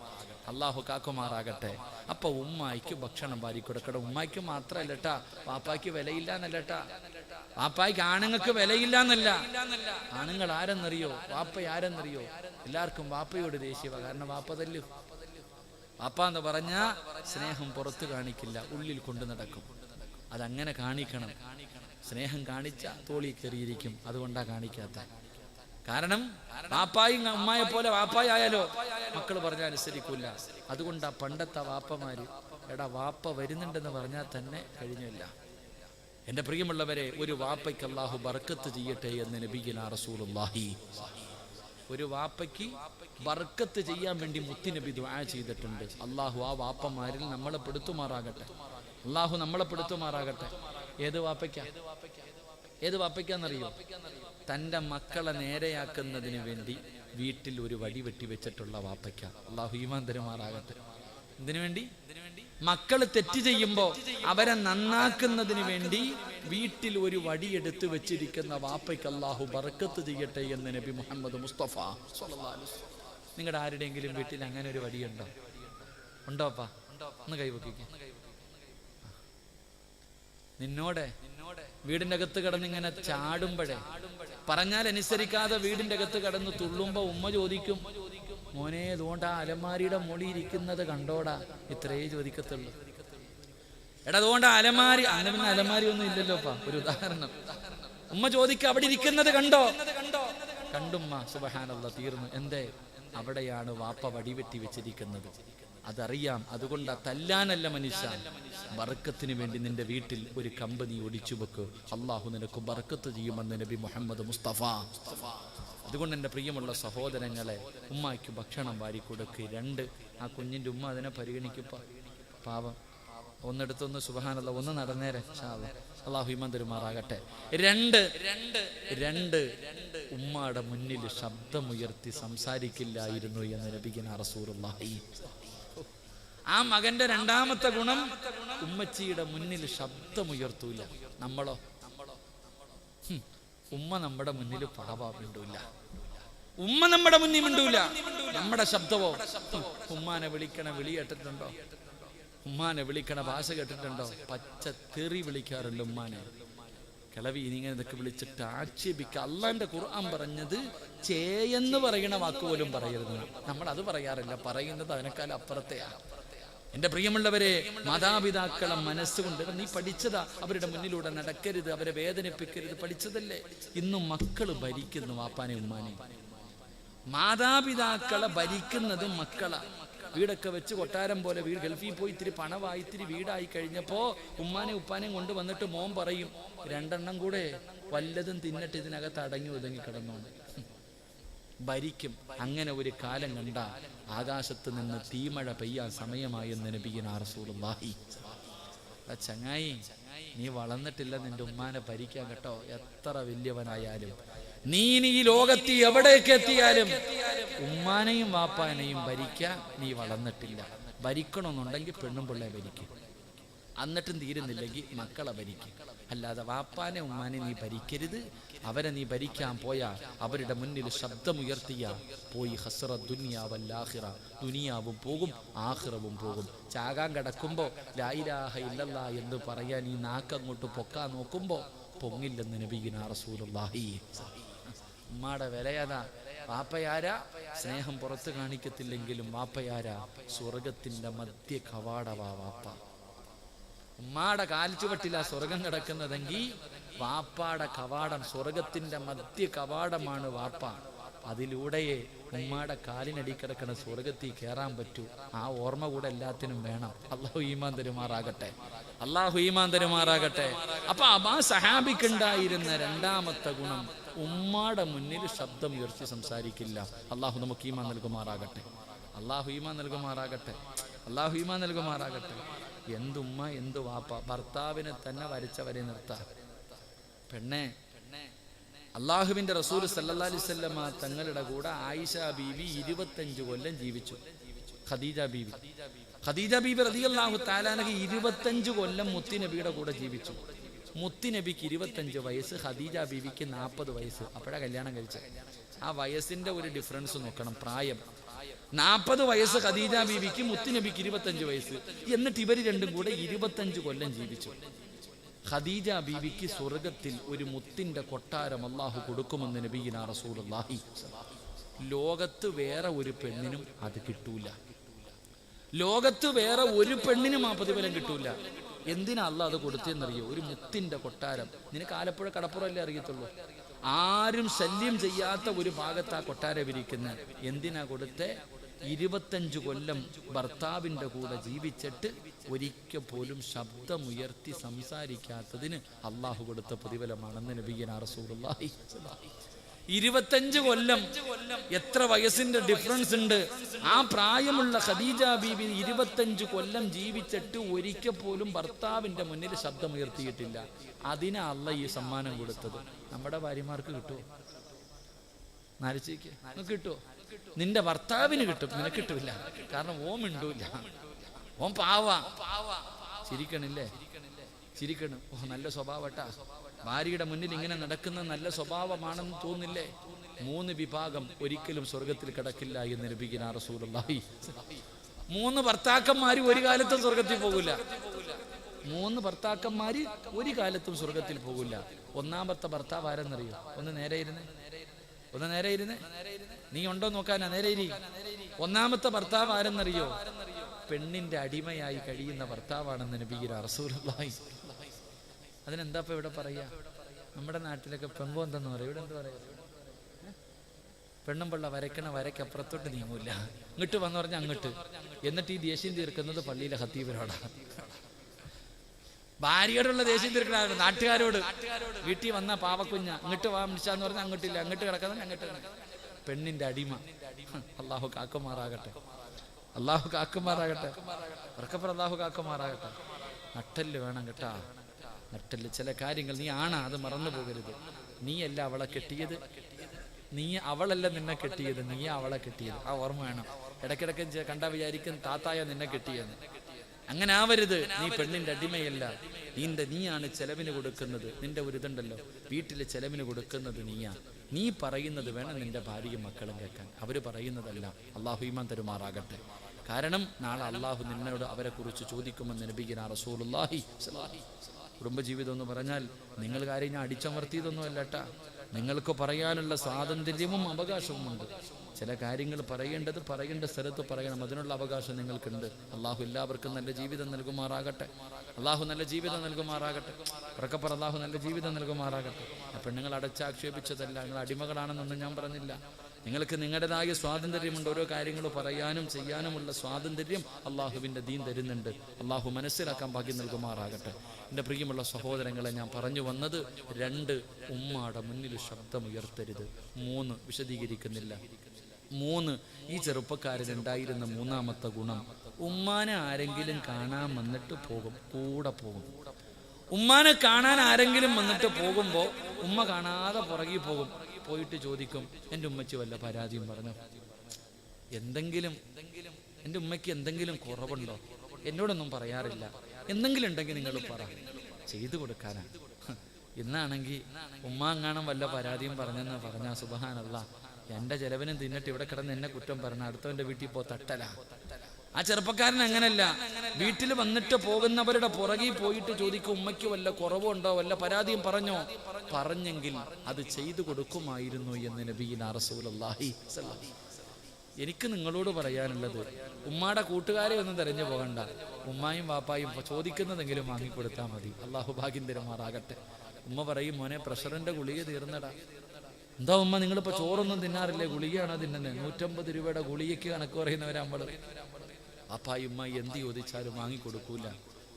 അള്ളാഹു കാക്കുമാറാകട്ടെ. അപ്പൊ ഉമ്മായിക്ക് ഭക്ഷണം വാരി കൊടുക്കണം. ഉമ്മായിക്ക് മാത്രല്ലട്ടാ, വാപ്പായ്ക്ക് വിലയില്ല എന്നല്ലട്ടാ. വാപ്പായ്ക്ക് ആണുങ്ങൾക്ക് വിലയില്ല എന്നല്ല. ആണുങ്ങൾ ആരെന്നറിയോ? വാപ്പ ആരെന്നറിയോ? എല്ലാവർക്കും വാപ്പയോട് ദേഷ്യവ. കാരണം വാപ്പ തല്ലു. വാപ്പ എന്ന് പറഞ്ഞ സ്നേഹം പുറത്ത് കാണിക്കില്ല, ഉള്ളിൽ കൊണ്ടു നടക്കും. അതങ്ങനെ കാണിക്കണം. സ്നേഹം കാണിച്ച തോളി കയറിയിരിക്കും. അതുകൊണ്ടാ കാണിക്കാത്ത. കാരണം വാപ്പായി ഉമ്മായെ പോലെ വാപ്പായി ആയാലോ മക്കൾ പറഞ്ഞാൽ അനുസരിക്കൂല. അതുകൊണ്ടാ പണ്ടത്തെ വാപ്പമാര് എടാ വാപ്പ വരുന്നുണ്ടെന്ന് പറഞ്ഞാൽ തന്നെ കഴിഞ്ഞില്ല. എൻ്റെ പ്രിയമുള്ളവരെ, ഒരു വാപ്പയ്ക്ക് അല്ലാഹു ബർക്കത്ത് ചെയ്യട്ടെ എന്ന് നബിയുനാ റസൂലുള്ളാഹി. ഒരു വാപ്പയ്ക്ക് ബർക്കത്ത് ചെയ്യാൻ വേണ്ടി മുത്തുനബി ദുആ ചെയ്തിട്ടുണ്ട്. അല്ലാഹു ആ വാപ്പമാരിൽ നമ്മളെ പെടുത്തുമാറാകട്ടെ. അല്ലാഹു നമ്മളെ പെടുത്തുമാറാകട്ടെ. ഏത് വാപ്പയ്ക്കാന്നറിയോ? തൻ്റെ മക്കളെ നേരെയാക്കുന്നതിന് വേണ്ടി വീട്ടിൽ ഒരു വടി വെട്ടി വെച്ചിട്ടുള്ള വാപ്പയ്ക്ക. അല്ലാഹു ഈമാൻ തരുമാറാകട്ടെ. ഇതിനു വേണ്ടി മക്കൾ തെറ്റ് ചെയ്യുമ്പോൾ അവരെ നന്നാക്കുന്നതിന് വേണ്ടി വീട്ടിൽ ഒരു വടിയെടുത്ത് വെച്ചിരിക്കുന്ന വാപ്പയ്ക്ക് അല്ലാഹു ബർക്കത്ത് ചെയ്യട്ടെ എന്ന് നബി മുഹമ്മദ് മുസ്തഫ സ്വല്ലല്ലാഹു അലൈഹി വസല്ലം. നിങ്ങളുടെ ആരുടെയെങ്കിലും വീട്ടിൽ അങ്ങനെ ഒരു വടിയുണ്ടോ? ഉണ്ടോപ്പാ? ഒന്ന് കൈവക്കിക്ക്. നിന്നോടെ വീടിൻ്റെ അകത്ത് കിടന്നിങ്ങനെ ചാടുമ്പോഴേ, പറഞ്ഞാൽ അനുസരിക്കാതെ വീടിൻ്റെ അകത്ത് കിടന്ന് തുള്ളുമ്പോ ഉമ്മ ചോദിക്കും, മോനെ അതുകൊണ്ട് ആ അലമാരിയുടെ മുകളിൽ ഇരിക്കുന്നത് കണ്ടോടാ? ഇത്രേ ചോദിക്കത്തുള്ളൂ. എടാ അതുകൊണ്ട് അലമാരി, അങ്ങനെ പിന്നെ അലമാരി ഒന്നും ഇല്ലല്ലോപ്പാ. ഒരു ഉദാഹരണം. ഉമ്മ ചോദിക്കുക, അവിടെ ഇരിക്കുന്നത് കണ്ടോ? കണ്ടുമ്മ. സുബ്ഹാനല്ലാഹ്, തീർന്നു. എന്തേ? അവിടെയാണ് വാപ്പ വടിവെട്ടി വെച്ചിരിക്കുന്നത്. അതറിയാം. അതുകൊണ്ട് തല്ലാനല്ല മനുഷ്യ, ബർക്കത്തിന് വേണ്ടി നിന്റെ വീട്ടിൽ ഒരു കമ്പനി ഒടിച്ചു വെക്ക്. അള്ളാഹു നിനക്ക് ബർക്കത്ത് ചെയ്യുമെന്ന് നബി മുഹമ്മദ് മുസ്തഫ. അതുകൊണ്ട് എൻ്റെ പ്രിയമുള്ള സഹോദരങ്ങളെ, ഉമ്മയ്ക്ക് ഭക്ഷണം വാരി കൊടുക്ക്. 2, ആ കുഞ്ഞിൻ്റെ ഉമ്മ അതിനെ പരിഗണിക്കുപ്പ. പാവം ഒന്നെടുത്തൊന്ന് സുബ്ഹാനല്ലാഹ്, ഒന്ന് നടന്നേരെ അല്ലാഹു ഈമാൻ തരുമാറാകട്ടെ. രണ്ട് ഉമ്മയുടെ മുന്നിൽ ശബ്ദമുയർത്തി സംസാരിക്കില്ലായിരുന്നു എന്ന് നബിയുനാ റസൂലുള്ളാഹി. ആ മകന്റെ രണ്ടാമത്തെ ഗുണം, ഉമ്മച്ചിയുടെ മുന്നിൽ ശബ്ദമുയർത്തൂല. നമ്മളോ? ഉമ്മ നമ്മുടെ മുന്നിൽ പാവാ മിണ്ടൂല, ഉമ്മ നമ്മുടെ മുന്നിൽ മിണ്ടൂല. നമ്മുടെ ശബ്ദമോ? ഉമ്മാനെ വിളിക്കണ വിളി കേട്ടിട്ടുണ്ടോ? ഉമ്മാനെ വിളിക്കണ ഭാഷ കേട്ടിട്ടുണ്ടോ? പച്ച തെറി വിളിക്കാറുണ്ട് ഉമ്മാനെ. കിളവി ഇങ്ങനെ ഇതൊക്കെ വിളിച്ചിട്ട് ആക്ഷേപിക്കുക. അള്ളാന്റെ ഖുർആൻ പറഞ്ഞത് ചേയെന്ന് പറയണ വാക്കുപോലും പറയരുത്. നമ്മൾ അത് പറയാറില്ല, പറയുന്നത് അതിനേക്കാൾ അപ്പുറത്തെയാ. എന്റെ പ്രിയമുള്ളവരെ, മാതാപിതാക്കളെ മനസ്സുകൊണ്ട് നീ പഠിച്ചതാ, അവരുടെ മുന്നിലൂടെ നടക്കരുത്, അവരെ വേദനിപ്പിക്കരുത്, പഠിച്ചതല്ലേ. ഇന്നും മക്കള് ഭരിക്കുന്നു വാപ്പാനെ ഉമ്മാനെ. മാതാപിതാക്കളെ ഭരിക്കുന്നത് മക്കളാ. വീടൊക്കെ വെച്ച് കൊട്ടാരം പോലെ വീട്, ഗൾഫിൽ പോയി ഇത്തിരി പണമായി ഇത്തിരി വീടായി കഴിഞ്ഞപ്പോ ഉമ്മാനെ ഉപ്പാനെയും കൊണ്ട് വന്നിട്ട് മോൻ പറയും, രണ്ടെണ്ണം കൂടെ വല്ലതും തിന്നിട്ട് ഇതിനകത്ത് അടങ്ങി ഒതുങ്ങി കിടന്നോണ്ട് ഭരിക്കും. അങ്ങനെ ഒരു കാലം കണ്ട ആകാശത്ത് നിന്ന് തീമഴ പെയ്യാൻ സമയമായെന്ന് നബിയുനാ റസൂലുള്ളാഹി. ചങ്ങായി, നീ വളർന്നിട്ടില്ല നിന്റെ ഉമ്മാനെ ഭരിക്കാൻ കേട്ടോ. എത്ര വലിയവനായാലും നീ ഈ ലോകത്ത് എവിടേക്ക് എത്തിയാലും ഉമ്മാനെയും വാപ്പാനെയും ഭരിക്കാൻ നീ വളർന്നിട്ടില്ല. ഭരിക്കണമെന്നുണ്ടെങ്കിൽ പെണ്ണും പിള്ളയെ ഭരിക്കും, എന്നിട്ടും തീരുന്നില്ലെങ്കിൽ മക്കളെ ഭരിക്കും. അല്ലാതെ വാപ്പാനെ ഉമ്മാനെ നീ ഭരിക്കരുത്. അവരെ നീ ഭരിക്കാൻ പോയാൽ, അവരുടെ മുന്നിൽ ശബ്ദമുയർത്തിയ പോയി ഹസ്റത്ത് ദുനിയാവല്ലാഹിറ, ദുനിയാവും പോകും ആഖിറവും പോകും. ചാകാൻ കിടക്കുമ്പോൾ ലാ ഇലാഹ ഇല്ലല്ലാഹ് എന്ന് പറയാൻ ഈ നാക്കങ്ങോട്ട് പൊക്കാൻ നോക്കുമ്പോൾ പൊങ്ങില്ലെന്ന് നബിയുനാ റസൂലുള്ളാഹി. ഉമ്മാടെ വിലയതാ. വാപ്പയാരാ? സ്നേഹം പുറത്ത് കാണിക്കത്തില്ലെങ്കിലും വാപ്പയാരാ? സ്വർഗത്തിന്റെ മധ്യ കവാടവാ വാപ്പ. ഉമ്മാടെ കാൽച്ചുവട്ടിലാ സ്വർഗം കിടക്കുന്നതെങ്കിൽ വാപ്പാടെ കവാടം, സ്വർഗത്തിന്റെ മധ്യ കവാടമാണ് വാപ്പ. അതിലൂടെയേ ഉമ്മാടെ കാലിനടി കിടക്കുന്ന സ്വർഗത്തിൽ കയറാൻ പറ്റൂ. ആ ഓർമ്മ കൂടെ എല്ലാത്തിനും വേണം. അല്ലാഹു ഈമാൻ തരുമാറാകട്ടെ, അല്ലാഹു ഈമാൻ തരുമാറാകട്ടെ. അപ്പൊ ആ സഹാബിക്കുണ്ടായിരുന്ന രണ്ടാമത്തെ ഗുണം, ഉമ്മാടെ മുന്നിൽ ശബ്ദം ഉയർത്തി സംസാരിക്കില്ല. അല്ലാഹു നമുക്ക് ഈമാൻ നൽകുമാറാകട്ടെ, അല്ലാഹു ഈമാൻ നൽകുമാറാകട്ടെ, അല്ലാഹു ഈമാൻ നൽകുമാറാകട്ടെ. എന്തുമ്മ എന്തു വാപ്പ, ഭർത്താവിനെ തന്നെ വരച്ചവരെ നിർത്താം. പെണ്ണെ, അള്ളാഹുവിന്റെ റസൂൽ സല്ലല്ലാഹു അലൈഹി വസല്ലമ തങ്ങളുടെ കൂടെ ആയിഷ ബീവി 25 കൊല്ലം ജീവിച്ചു. ഖദീജ ബീവി റളിയല്ലാഹു തആല അൻഹ 25 കൊല്ലം മുത്തുനബിയുടെ കൂടെ ജീവിച്ചു. മുത്തുനബിക്ക് 25 വയസ്സ്, ഖദീജ ബീവിക്ക് 40 വയസ്സ്. അപ്പോഴാ കല്യാണം കഴിച്ചത്. ആ വയസ്സിന്റെ ഒരു ഡിഫറൻസ് നോക്കണം. പ്രായം 40 വയസ്സ് ഖദീജ ബീവിക്ക്, മുത്തുനബിക്ക് 25 വയസ്സ്. എന്നിട്ട് ഇവർ രണ്ടും കൂടെ 25 കൊല്ലം ജീവിച്ചു. ഖദീജ ബീവിക്ക് സ്വർഗത്തിൽ ഒരു മുത്തിന്റെ കൊട്ടാരം അല്ലാഹു കൊടുക്കുമെന്ന് നബിയുനാ റസൂലുള്ളാഹി. ലോകത്ത് വേറെ ഒരു പെണ്ണിനും അത് കിട്ടൂല. ലോകത്ത് വേറെ ഒരു പെണ്ണിനും ആ പ്രതിഫലം കിട്ടൂല. എന്തിനാ അല്ലാഹ് അത് കൊടുത്തെന്നറിയോ? ഒരു മുത്തിന്റെ കൊട്ടാരം. നിനക്ക് ആലപ്പുഴ കടപ്പുറമല്ലേ അറിയത്തുള്ളൂ. ആരും ശല്യം ചെയ്യാത്ത ഒരു ഭാഗത്ത് ആ കൊട്ടാരം ഇരിക്കുന്നത്. എന്തിനാ കൊടുത്തേ? 25 കൊല്ലം ഭർത്താവിൻ്റെ കൂടെ ജീവിച്ചിട്ട് ഒരിക്കൽ പോലും ശബ്ദമുയർത്തി സംസാരിക്കാത്തതിന് അള്ളാഹു കൊടുത്ത പ്രതിഫലമാണെന്ന് നബിയുനാ റസൂലുള്ളാഹി. 25 കൊല്ലം, എത്ര വയസ്സിന്റെ ഡിഫറൻസ് ഉണ്ട്. ആ പ്രായമുള്ള ഖദീജ ബീബി 25 കൊല്ലം ജീവിച്ചിട്ട് ഒരിക്കൽ പോലും ഭർത്താവിന്റെ മുന്നിൽ ശബ്ദമുയർത്തിയിട്ടില്ല. അതിനാ അള്ളാഹ് ഈ സമ്മാനം കൊടുത്തത്. നമ്മുടെ ഭാര്യമാർക്ക് കിട്ടുമോ? നാരിച്ചേക്ക് കിട്ടുമോ? നിന്റെ ഭർത്താവിന് കിട്ടും, നിനക്ക് കിട്ടില്ല. കാരണം ഓൻ മിണ്ടൂല്ല, ഓൻ പാവാ. ചിരിക്കണില്ലേ? ചിരിക്കണം. ഓ, നല്ല സ്വഭാവട്ടാ. ഭാര്യയുടെ മുന്നിൽ ഇങ്ങനെ നടക്കുന്ന നല്ല സ്വഭാവമാണെന്ന് തോന്നില്ലേ? 3 വിഭാഗം ഒരിക്കലും സ്വർഗത്തിൽ കിടക്കില്ല എന്ന് നബിയുനാ റസൂലുള്ളാഹി. 3 ഭർത്താക്കന്മാര് ഒരു കാലത്തും സ്വർഗത്തിൽ പോകില്ല. 3 ഭർത്താക്കന്മാര് ഒരു കാലത്തും സ്വർഗത്തിൽ പോകില്ല. ഒന്നാമത്തെ ഭർത്താവ് ആരെന്നറിയോ? ഒന്ന് നേരെ ഇരുന്ന് നീ ഉണ്ടോ നോക്കാനാ. നേരെ ഇരി. ഒന്നാമത്തെ ഭർത്താവ് ആരെന്നറിയോ? പെണ്ണിന്റെ അടിമയായി കഴിയുന്ന ഭർത്താവാണെന്ന് നബിയുനാ റസൂലുള്ളാഹി. അതിനെന്താ ഇപ്പൊ ഇവിടെ പറയാ? നമ്മുടെ നാട്ടിലൊക്കെ പെങ്കോ എന്തെന്ന് പറയാം. ഇവിടെ എന്താ പറയാ? പെണ്ണും പിള്ള വരയ്ക്കണ വരയ്ക്കപ്പുറത്തോട്ട് നീങ്ങൂല. ഇങ്ങോട്ട് വന്നു പറഞ്ഞാൽ അങ്ങോട്ട്. എന്നിട്ട് ഈ ദേഷ്യം തീർക്കുന്നത് പള്ളിയിലെ ഖത്തീബിനോടാണ്. ഭാര്യയോടുള്ള ദേഷ്യം തീർക്കണ നാട്ടുകാരോട്. വീട്ടിൽ വന്ന പാവക്കുഞ്ഞ ഇങ്ങോട്ട് വാ മിനിച്ചാന്ന് പറഞ്ഞാൽ അങ്ങോട്ടില്ല, അങ്ങോട്ട് കിടക്കുന്നത് അങ്ങോട്ട്. പെണ്ണിന്റെ അടിമ. അള്ളാഹു കാക്കുമാറാകട്ടെ, അള്ളാഹു കാക്കുമാറാകട്ടെ, ഉറക്കപ്പുറം അള്ളാഹു കാക്കുമാറാകട്ടെ. നട്ടല് വേണം കേട്ടാ, നട്ടല്. ചില കാര്യങ്ങൾ നീ ആണാ, അത് മറന്നു പോകരുത്. നീയല്ല അവളെ കെട്ടിയത്, അവളല്ല നിന്നെ കെട്ടിയത്, നീ അവളെ കെട്ടിയത്. ആ ഓർമ്മ വേണം. ഇടയ്ക്കിടയ്ക്ക് കണ്ടാ വിചാരിക്കും താത്തായ നിന്നെ കെട്ടിയെന്ന്. അങ്ങനെ ആവരുത്. നീ പെണ്ണിന്റെ അടിമയല്ല. നീയാണ് ചെലവിന് കൊടുക്കുന്നത്. നിന്റെ ഒരു ഇതുണ്ടല്ലോ, വീട്ടില് ചെലവിന് കൊടുക്കുന്നത് നീയാ. നീ പറയുന്നത് വേണം നിന്റെ ഭാര്യയും മക്കളും കേൾക്കാൻ, അവര് പറയുന്നതല്ല. അള്ളാഹു ഈമാൻ തരുമാറാകട്ടെ. കാരണം നാളെ അള്ളാഹു നിന്നോട് അവരെ കുറിച്ച് ചോദിക്കുമെന്ന് നബിയുനാ റസൂലുള്ളാഹി സ്വല്ലല്ലാഹു അലൈഹി വസല്ലം. കുടുംബജീവിതം എന്ന് പറഞ്ഞാൽ നിങ്ങൾ കാര്യം ഞാൻ അടിച്ചമർത്തിയതൊന്നും അല്ലട്ടാ. നിങ്ങൾക്ക് പറയാനുള്ള സ്വാതന്ത്ര്യവും അവകാശവും ഉണ്ട്. ചില കാര്യങ്ങൾ പറയേണ്ട സ്ഥലത്ത് പറയണം, അതിനുള്ള അവകാശം നിങ്ങൾക്കുണ്ട്. അള്ളാഹു എല്ലാവർക്കും നല്ല ജീവിതം നൽകുമാറാകട്ടെ. അള്ളാഹു നല്ല ജീവിതം നൽകുമാറാകട്ടെ. ഉറക്കപ്പറ അള്ളാഹു നല്ല ജീവിതം നൽകുമാറാകട്ടെ. പെണ്ണുങ്ങൾ അടച്ചാക്ഷേപിച്ചതല്ല, നിങ്ങൾ അടിമകളാണെന്നൊന്നും ഞാൻ പറഞ്ഞില്ല. നിങ്ങൾക്ക് നിങ്ങളുടേതായ സ്വാതന്ത്ര്യമുണ്ട്. ഓരോ കാര്യങ്ങൾ പറയാനും ചെയ്യാനുമുള്ള സ്വാതന്ത്ര്യം അള്ളാഹുവിൻ്റെ ദീൻ തരുന്നുണ്ട്. അള്ളാഹു മനസ്സിലാക്കാൻ ഭാഗ്യം നൽകുമാറാകട്ടെ. എൻ്റെ പ്രിയമുള്ള സഹോദരങ്ങളെ, ഞാൻ പറഞ്ഞു വന്നത് 2, ഉമ്മാടെ മുന്നിൽ ശബ്ദമുയർത്തരുത്. 3, വിശദീകരിക്കുന്നില്ല. 3, ഈ ചെറുപ്പക്കാരനുണ്ടായിരുന്ന 3ാമത്തെ ഗുണം, ഉമ്മാനെ ആരെങ്കിലും കാണാൻ വന്നിട്ട് പോകും, കൂടെ പോകും. ഉമ്മാനെ കാണാൻ ആരെങ്കിലും വന്നിട്ട് പോകുമ്പോൾ ഉമ്മ കാണാതെ പുറകെ പോകും. പോയിട്ട് ചോദിക്കും, എൻ്റെ ഉമ്മച്ചി വല്ല പരാതിയും പറഞ്ഞു, എന്തെങ്കിലും എൻ്റെ ഉമ്മയ്ക്ക് എന്തെങ്കിലും കുറവുണ്ടോ? എന്നോടൊന്നും പറയാറില്ല, എന്തെങ്കിലും ഉണ്ടെങ്കിൽ നിങ്ങൾ പറ, ചെയ്തു കൊടുക്കാനാ. ഇന്നാണെങ്കിൽ ഉമ്മ അങ്ങാണം വല്ല പരാതിയും പറഞ്ഞെന്ന് പറഞ്ഞാ സുബ്ഹാനല്ലാഹ്, എൻ്റെ ചെലവിനും തിന്നിട്ട് ഇവിടെ കിടന്ന് എന്നെ കുറ്റം പറഞ്ഞ അടുത്തവൻ്റെ വീട്ടിൽ പോ തട്ടല. ആ ചെറുപ്പക്കാരൻ അങ്ങനല്ല. വീട്ടിൽ വന്നിട്ട് പോകുന്നവരുടെ പുറകെ പോയിട്ട് ചോദിക്കും, ഉമ്മയ്ക്ക് വല്ല കുറവുണ്ടോ, വല്ല പരാതിയും പറഞ്ഞോ? പറഞ്ഞെങ്കിൽ അത് ചെയ്തു കൊടുക്കുമായിരുന്നു എന്ന് നബിയുനാ റസൂലുള്ളാഹി സ്വല്ലല്ലാഹു അലൈഹി വസല്ലം. എനിക്ക് നിങ്ങളോട് പറയാനുള്ളത്, ഉമ്മാടെ കൂട്ടുകാരെ ഒന്നും തെരഞ്ഞു പോകണ്ട. ഉമ്മായും വാപ്പായും ചോദിക്കുന്നതെങ്കിലും വാങ്ങിക്കൊടുത്താൽ മതി. അള്ളാഹു ഭാഗ്യം തരുമാറാകട്ടെ. ഉമ്മ പറയും, മോനെ പ്രഷറിന്റെ ഗുളിക തീർന്നടാ. എന്താ ഉമ്മ, നിങ്ങളിപ്പോൾ ചോറൊന്നും തിന്നാറില്ലേ? ഗുളികയാണോ തിന്നുന്നത്? 150 രൂപയുടെ ഗുളികയ്ക്ക് കണക്ക് പറയുന്നവരാ നമ്മള്. അപ്പായും ഉമ്മായി എന്ത് ചോദിച്ചാലും വാങ്ങിക്കൊടുക്കൂല.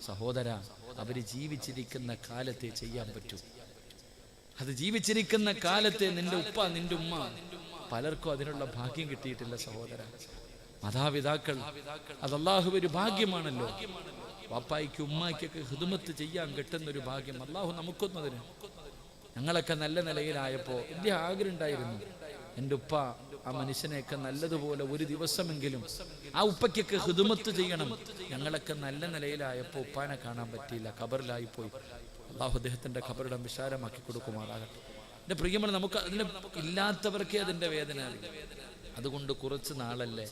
സഹോദര, അവര് ജീവിച്ചിരിക്കുന്ന കാലത്തെ ചെയ്യാൻ പറ്റൂ. അത് ജീവിച്ചിരിക്കുന്ന കാലത്തെ നിന്റെ ഉപ്പ നിന്റെ ഉമ്മ, പലർക്കും അതിനുള്ള ഭാഗ്യം കിട്ടിയിട്ടില്ല സഹോദര. മാതാപിതാക്കൾ അത് അല്ലാഹുവിന്റെ ഒരു ഭാഗ്യമാണല്ലോ. വാപ്പായിക്കും ഉമ്മായിക്കൊക്കെ ഖിദ്മത്ത് ചെയ്യാൻ കിട്ടുന്നൊരു ഭാഗ്യം അല്ലാഹു നമുക്കൊന്നും തരും. ഞങ്ങളൊക്കെ നല്ല നിലയിലായപ്പോൾ വലിയ ആഗ്രഹം ഉണ്ടായിരുന്നു, എൻ്റെ ഉപ്പ ആ മനുഷ്യനെയൊക്കെ നല്ലതുപോലെ ഒരു ദിവസമെങ്കിലും ആ ഉപ്പയ്ക്കൊക്കെ ഖിദ്മത്ത് ചെയ്യണം. ഞങ്ങളൊക്കെ നല്ല നിലയിലായപ്പോൾ ഉപ്പാനെ കാണാൻ പറ്റിയില്ല, ഖബറിലായി പോയി. അല്ലാഹു അദ്ദേഹത്തിൻ്റെ ഖബറിടം വിശാലമാക്കി കൊടുക്കുമാറാകട്ടെ. എൻ്റെ പ്രിയമുള്ള, നമുക്ക് അതിന് ഇല്ലാത്തവർക്കേ അതിൻ്റെ വേദന അറിയാം. അതുകൊണ്ട് കുറച്ച് നാളല്ലേ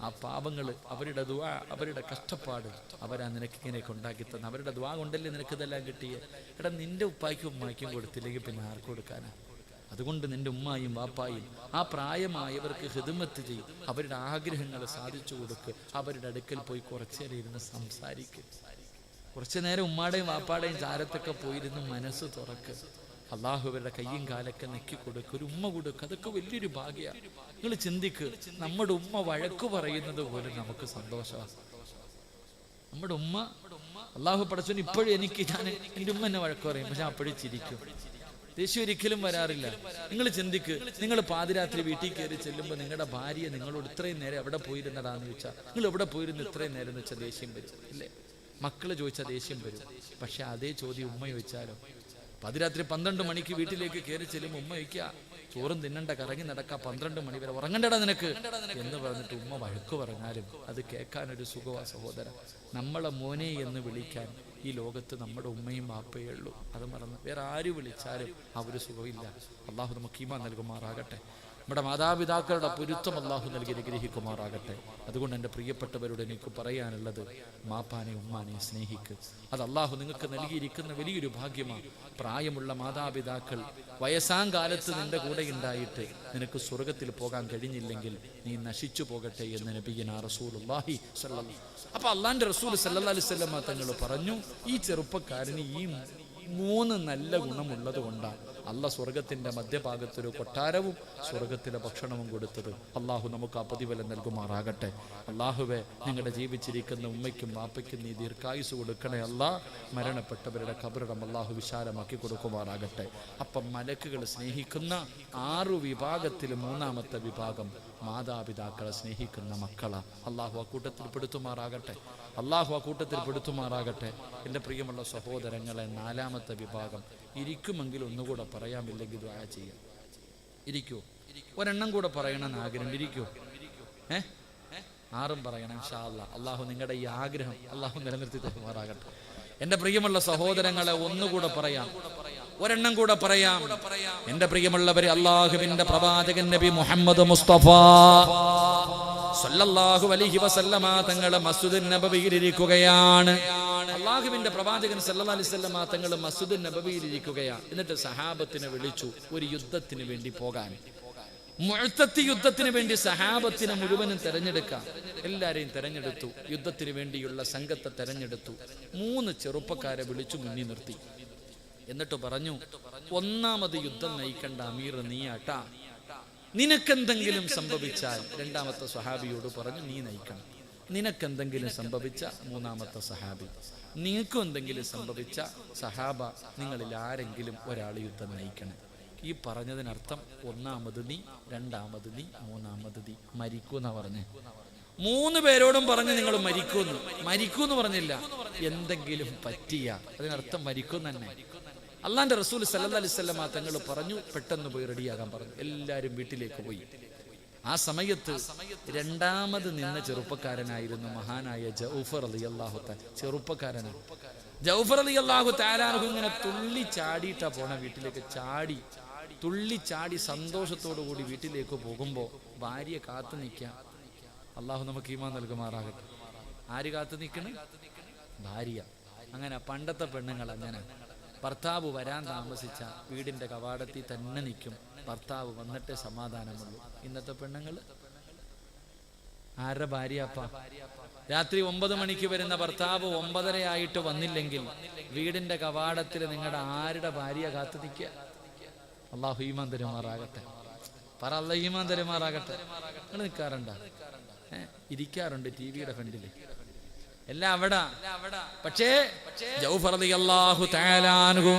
ആ പാപങ്ങൾ, അവരുടെ ദുആ, അവരുടെ കഷ്ടപ്പാട് അവരാ നിനക്ക് ഇങ്ങനെയൊക്കെ ഉണ്ടാക്കി തന്നെ. അവരുടെ ദുആ കൊണ്ടല്ലേ നിനക്ക് ഇതെല്ലാം കിട്ടിയേ. എടാ, നിന്റെ ഉപ്പായ്ക്കും ഉമ്മായ്ക്കും കൊടുത്തില്ലെങ്കിൽ പിന്നെ ആർക്ക് കൊടുക്കാനാ? അതുകൊണ്ട് നിന്റെ ഉമ്മായും വാപ്പായും ആ പ്രായമായവർക്ക് ഖിദ്മത്ത് ചെയ്യും. അവരുടെ ആഗ്രഹങ്ങൾ സാധിച്ചു കൊടുക്ക്. അവരുടെ അടുക്കൽ പോയി കുറച്ചേരം ഇരുന്ന് സംസാരിക്കും. കുറച്ചു നേരം ഉമ്മാടെയും വാപ്പാടെയും ചാരത്തൊക്കെ പോയിരുന്ന് മനസ്സ് തുറക്ക്. അള്ളാഹു അവരുടെ കയ്യും കാലൊക്കെ നെക്കി കൊടുക്കുക, ഒരു ഉമ്മ കൊടുക്കുക. അതൊക്കെ വലിയൊരു ഭാഗ്യമാണ്. നിങ്ങൾ ചിന്തിക്ക്, നമ്മുടെ ഉമ്മ വഴക്ക് പറയുന്നത് പോലും നമുക്ക് സന്തോഷമാണ്. നമ്മുടെ ഉമ്മ, അള്ളാഹു പടച്ചോൻ ഇപ്പോഴും ഞാൻ എൻ്റെ ഉമ്മ എന്നെ വഴക്ക് പറയും, പക്ഷെ അപ്പോഴും ചിരിക്കും. ദേഷ്യം ഒരിക്കലും വരാറില്ല. നിങ്ങൾ ചിന്തിക്ക്, നിങ്ങൾ പാതിരാത്രി വീട്ടിൽ കയറി ചെല്ലുമ്പോൾ നിങ്ങളുടെ ഭാര്യ നിങ്ങളോട് ഇത്രയും നേരം എവിടെ പോയിരുന്നടാന്ന് ചോദിച്ചാൽ, നിങ്ങൾ എവിടെ പോയിരുന്നു ഇത്രയും നേരം എന്ന് വെച്ചാൽ ദേഷ്യം വരും, ഇല്ലേ? മക്കള് ചോദിച്ചാൽ ദേഷ്യം വരും. പക്ഷെ അതേ ചോദ്യം ഉമ്മ ചോദിച്ചാലോ? പാതിരാത്രി 12 മണിക്ക് വീട്ടിലേക്ക് കയറി ചെല്ലുമ്പോൾ ഉമ്മ ചോദിക്കുക, ചോറും തിന്നണ്ട, കറങ്ങി നടക്കാം, 12 മണി വരെ ഉറങ്ങണ്ടടാ നിനക്ക് എന്ന് പറഞ്ഞിട്ട് ഉമ്മ വഴക്ക് പറഞ്ഞാലും അത് കേൾക്കാനൊരു സുഖവാ സഹോദര. നമ്മളെ മോനെ എന്ന് വിളിക്കാൻ ഈ ലോകത്ത് നമ്മുടെ ഉമ്മയും വാപ്പയേ ഉള്ളൂ. അത് മറന്ന് വേറെ ആര് വിളിച്ചാലും ആ ഒരു സുഖമില്ല. അള്ളാഹു നമുക്ക് ഈമാൻ നൽകുമാറാകട്ടെ. നമ്മുടെ മാതാപിതാക്കളുടെ പൊരുത്തം അള്ളാഹു നൽകി അനുഗ്രഹിക്കുമാറാകട്ടെ. അതുകൊണ്ട് എൻ്റെ പ്രിയപ്പെട്ടവരോട് എനിക്ക് പറയാനുള്ളത്, മാപ്പാനെ ഉമ്മാനെ സ്നേഹിക്ക്. അത് അള്ളാഹു നിങ്ങൾക്ക് നൽകിയിരിക്കുന്ന വലിയൊരു ഭാഗ്യമാണ്. പ്രായമുള്ള മാതാപിതാക്കൾ വയസ്സാങ്കാലത്ത് നിന്റെ കൂടെ ഉണ്ടായിട്ട് നിനക്ക് സ്വർഗത്തിൽ പോകാൻ കഴിഞ്ഞില്ലെങ്കിൽ നീ നശിച്ചു പോകട്ടെ എന്ന് നബിയുനാ റസൂലുള്ളാഹി സ്വല്ലല്ലാഹു അലൈഹി വസല്ലം. അപ്പൊ അള്ളാന്റെ റസൂൽ സല്ലല്ലാഹു അലൈഹി വസല്ലം തങ്ങൾ പറഞ്ഞു, ഈ ചെറുപ്പക്കാരന് ഈ 3 നല്ല ഗുണമുള്ളത് കൊണ്ടാണ് അള്ളാഹ് സ്വർഗത്തിന്റെ മധ്യഭാഗത്തൊരു കൊട്ടാരവും സ്വർഗത്തിലെ ഭക്ഷണവും കൊടുത്തത്. അള്ളാഹു നമുക്ക് ആ പ്രതിഫലം നൽകുമാറാകട്ടെ. അള്ളാഹുവെ, നിങ്ങളുടെ ജീവിച്ചിരിക്കുന്ന ഉമ്മയ്ക്കും വാപ്പയ്ക്കും നീ ദീർഘായുസ് കൊടുക്കണേ അല്ലാ. മരണപ്പെട്ടവരുടെ ഖബറിടം അള്ളാഹു വിശാലമാക്കി കൊടുക്കുമാറാകട്ടെ. അപ്പം മലക്കുകൾ സ്നേഹിക്കുന്ന 6 വിഭാഗത്തിൽ 3ാമത്തെ വിഭാഗം മാതാപിതാക്കളെ സ്നേഹിക്കുന്ന മക്കളാ. അള്ളാഹു ആ കൂട്ടത്തിൽ പെടുത്തുമാറാകട്ടെ. അള്ളാഹു ആ കൂട്ടത്തിൽ പെടുത്തുമാറാകട്ടെ. എൻ്റെ പ്രിയമുള്ള സഹോദരങ്ങളെ, 4ാമത്തെ വിഭാഗം ഇരിക്കുമെങ്കിൽ ഒന്നുകൂടെ പറയാമില്ലെങ്കിൽ ദുആ ചെയ്യാം. ഇരിക്കൂ. ഒരെണ്ണം കൂടെ പറയണമെന്ന് ആഗ്രഹം. ഇരിക്കൂ. 6 പറയണം ഇൻഷാ അല്ലാഹ്. അള്ളാഹു നിങ്ങളുടെ ഈ ആഗ്രഹം അള്ളാഹു നിലനിർത്തി തരുമാറാകട്ടെ. എൻ്റെ പ്രിയമുള്ള സഹോദരങ്ങളെ, ഒന്നുകൂടെ പറയാം, ഒരെണ്ണം കൂടെ പറയാം. എൻ്റെ പ്രിയമുള്ളവരെ, അള്ളാഹുവിന്റെ പ്രവാചകൻ നബി മുഹമ്മദ് മുസ്തഫ സല്ലല്ലാഹു അലൈഹി വസല്ലമ തങ്ങൾ മസ്ജിദുൻ നബവിയിൽ ഇരിക്കുകയാണ്. അള്ളാഹുവിന്റെ പ്രവാചകൻ സല്ലല്ലാഹു അലൈഹി വസല്ലമ തങ്ങൾ മസ്ജിദുൻ നബവിയിൽ ഇരിക്കുകയാണ്. എന്നിട്ട് സഹാബത്തിനെ വിളിച്ചു ഒരു യുദ്ധത്തിന് വേണ്ടി പോകാൻ. മുഅ്തത്തി യുദ്ധത്തിന് വേണ്ടി സഹാബത്തിനെ മുഴുവനും തെരഞ്ഞെടുക്കാം. എല്ലാരെയും തെരഞ്ഞെടുത്തു. യുദ്ധത്തിന് വേണ്ടിയുള്ള സംഘത്തെ തെരഞ്ഞെടുത്തു. 3 ചെറുപ്പക്കാരെ വിളിച്ചു മുന്നിൽ നിർത്തി. എന്നിട്ട് പറഞ്ഞു, 1ാമത് യുദ്ധം നയിക്കേണ്ട അമീർ നീയാട്ടാ. നിനക്കെന്തെങ്കിലും സംഭവിച്ചാൽ 2ാമത്തെ സ്വഹാബിയോട് പറഞ്ഞു നീ നയിക്കണം. നിനക്കെന്തെങ്കിലും സംഭവിച്ച 3ാമത്തെ സഹാബി, നിനക്കും എന്തെങ്കിലും സംഭവിച്ച സഹാബ, നിങ്ങളിൽ ആരെങ്കിലും ഒരാൾ യുദ്ധം നയിക്കണം. ഈ പറഞ്ഞതിനർത്ഥം 1ാമത് നീ, 2ാമത് നീ, 3ാമത് നീ. മരിക്കൂന്നാ പറഞ്ഞേ. 3 പേരോടും പറഞ്ഞ് നിങ്ങൾ മരിക്കൂന്ന്. മരിക്കൂന്ന് പറഞ്ഞില്ല, എന്തെങ്കിലും പറ്റിയ, അതിനർത്ഥം മരിക്കും തന്നെ. അള്ളാന്റെ റസൂൽ സല്ലല്ലാഹു അലൈഹി വസല്ലമ തങ്ങൾ പറഞ്ഞു പെട്ടെന്ന് പോയി റെഡിയാകാൻ പറഞ്ഞു. എല്ലാവരും വീട്ടിലേക്ക് പോയി. ആ സമയത്ത് 2ാമത് നിന്ന ചെറുപ്പക്കാരനായിരുന്നു മഹാനായ ജൗഫർ റളിയല്ലാഹു തആല. ചെറുപ്പക്കാരനാണ് ജൗഫർ റളിയല്ലാഹു തആല. ഇങ്ങനെ തുള്ളി ചാടിയിട്ടാ പോണ വീട്ടിലേക്ക്. തുള്ളി ചാടി സന്തോഷത്തോടു കൂടി വീട്ടിലേക്ക് പോകുമ്പോ ഭാര്യ കാത്തു നിൽക്കാം. അള്ളാഹു നമുക്ക് ഈമാൻ നൽകുമാറാകട്ടെ. ആര് കാത്തു നിൽക്കണേ? ഭാര്യ. അങ്ങനെ പണ്ടത്തെ പെണ്ണുങ്ങൾ അങ്ങനെ ഭർത്താവ് വരാൻ താമസിച്ച വീടിന്റെ കവാടത്തിൽ തന്നെ നിൽക്കും. ഭർത്താവ് വന്നിട്ടേ സമാധാനമുള്ളൂ. ഇന്നത്തെ പെണ്ണുങ്ങൾ ആരുടെ ഭാര്യയപ്പ? രാത്രി 9 മണിക്ക് വരുന്ന ഭർത്താവ് 9:30 ആയിട്ട് വന്നില്ലെങ്കിൽ വീടിന്റെ കവാടത്തിൽ നിങ്ങളുടെ ആരുടെ ഭാര്യ കാത്തു നിൽക്കുക? അള്ളാഹു ഈമാൻ തരുമാറാകട്ടെ. പറ, അല്ലാഹു ഈമാൻ തരുമാറാകട്ടെ. നിങ്ങൾ നിൽക്കാറുണ്ടോ? ഇരിക്കാറുണ്ട് ടിവിയുടെ ഫ്രണ്ടില് എല്ലാം അവിടെ. പക്ഷേ ജൗഫർ റളിയല്ലാഹു തആല അൻഹു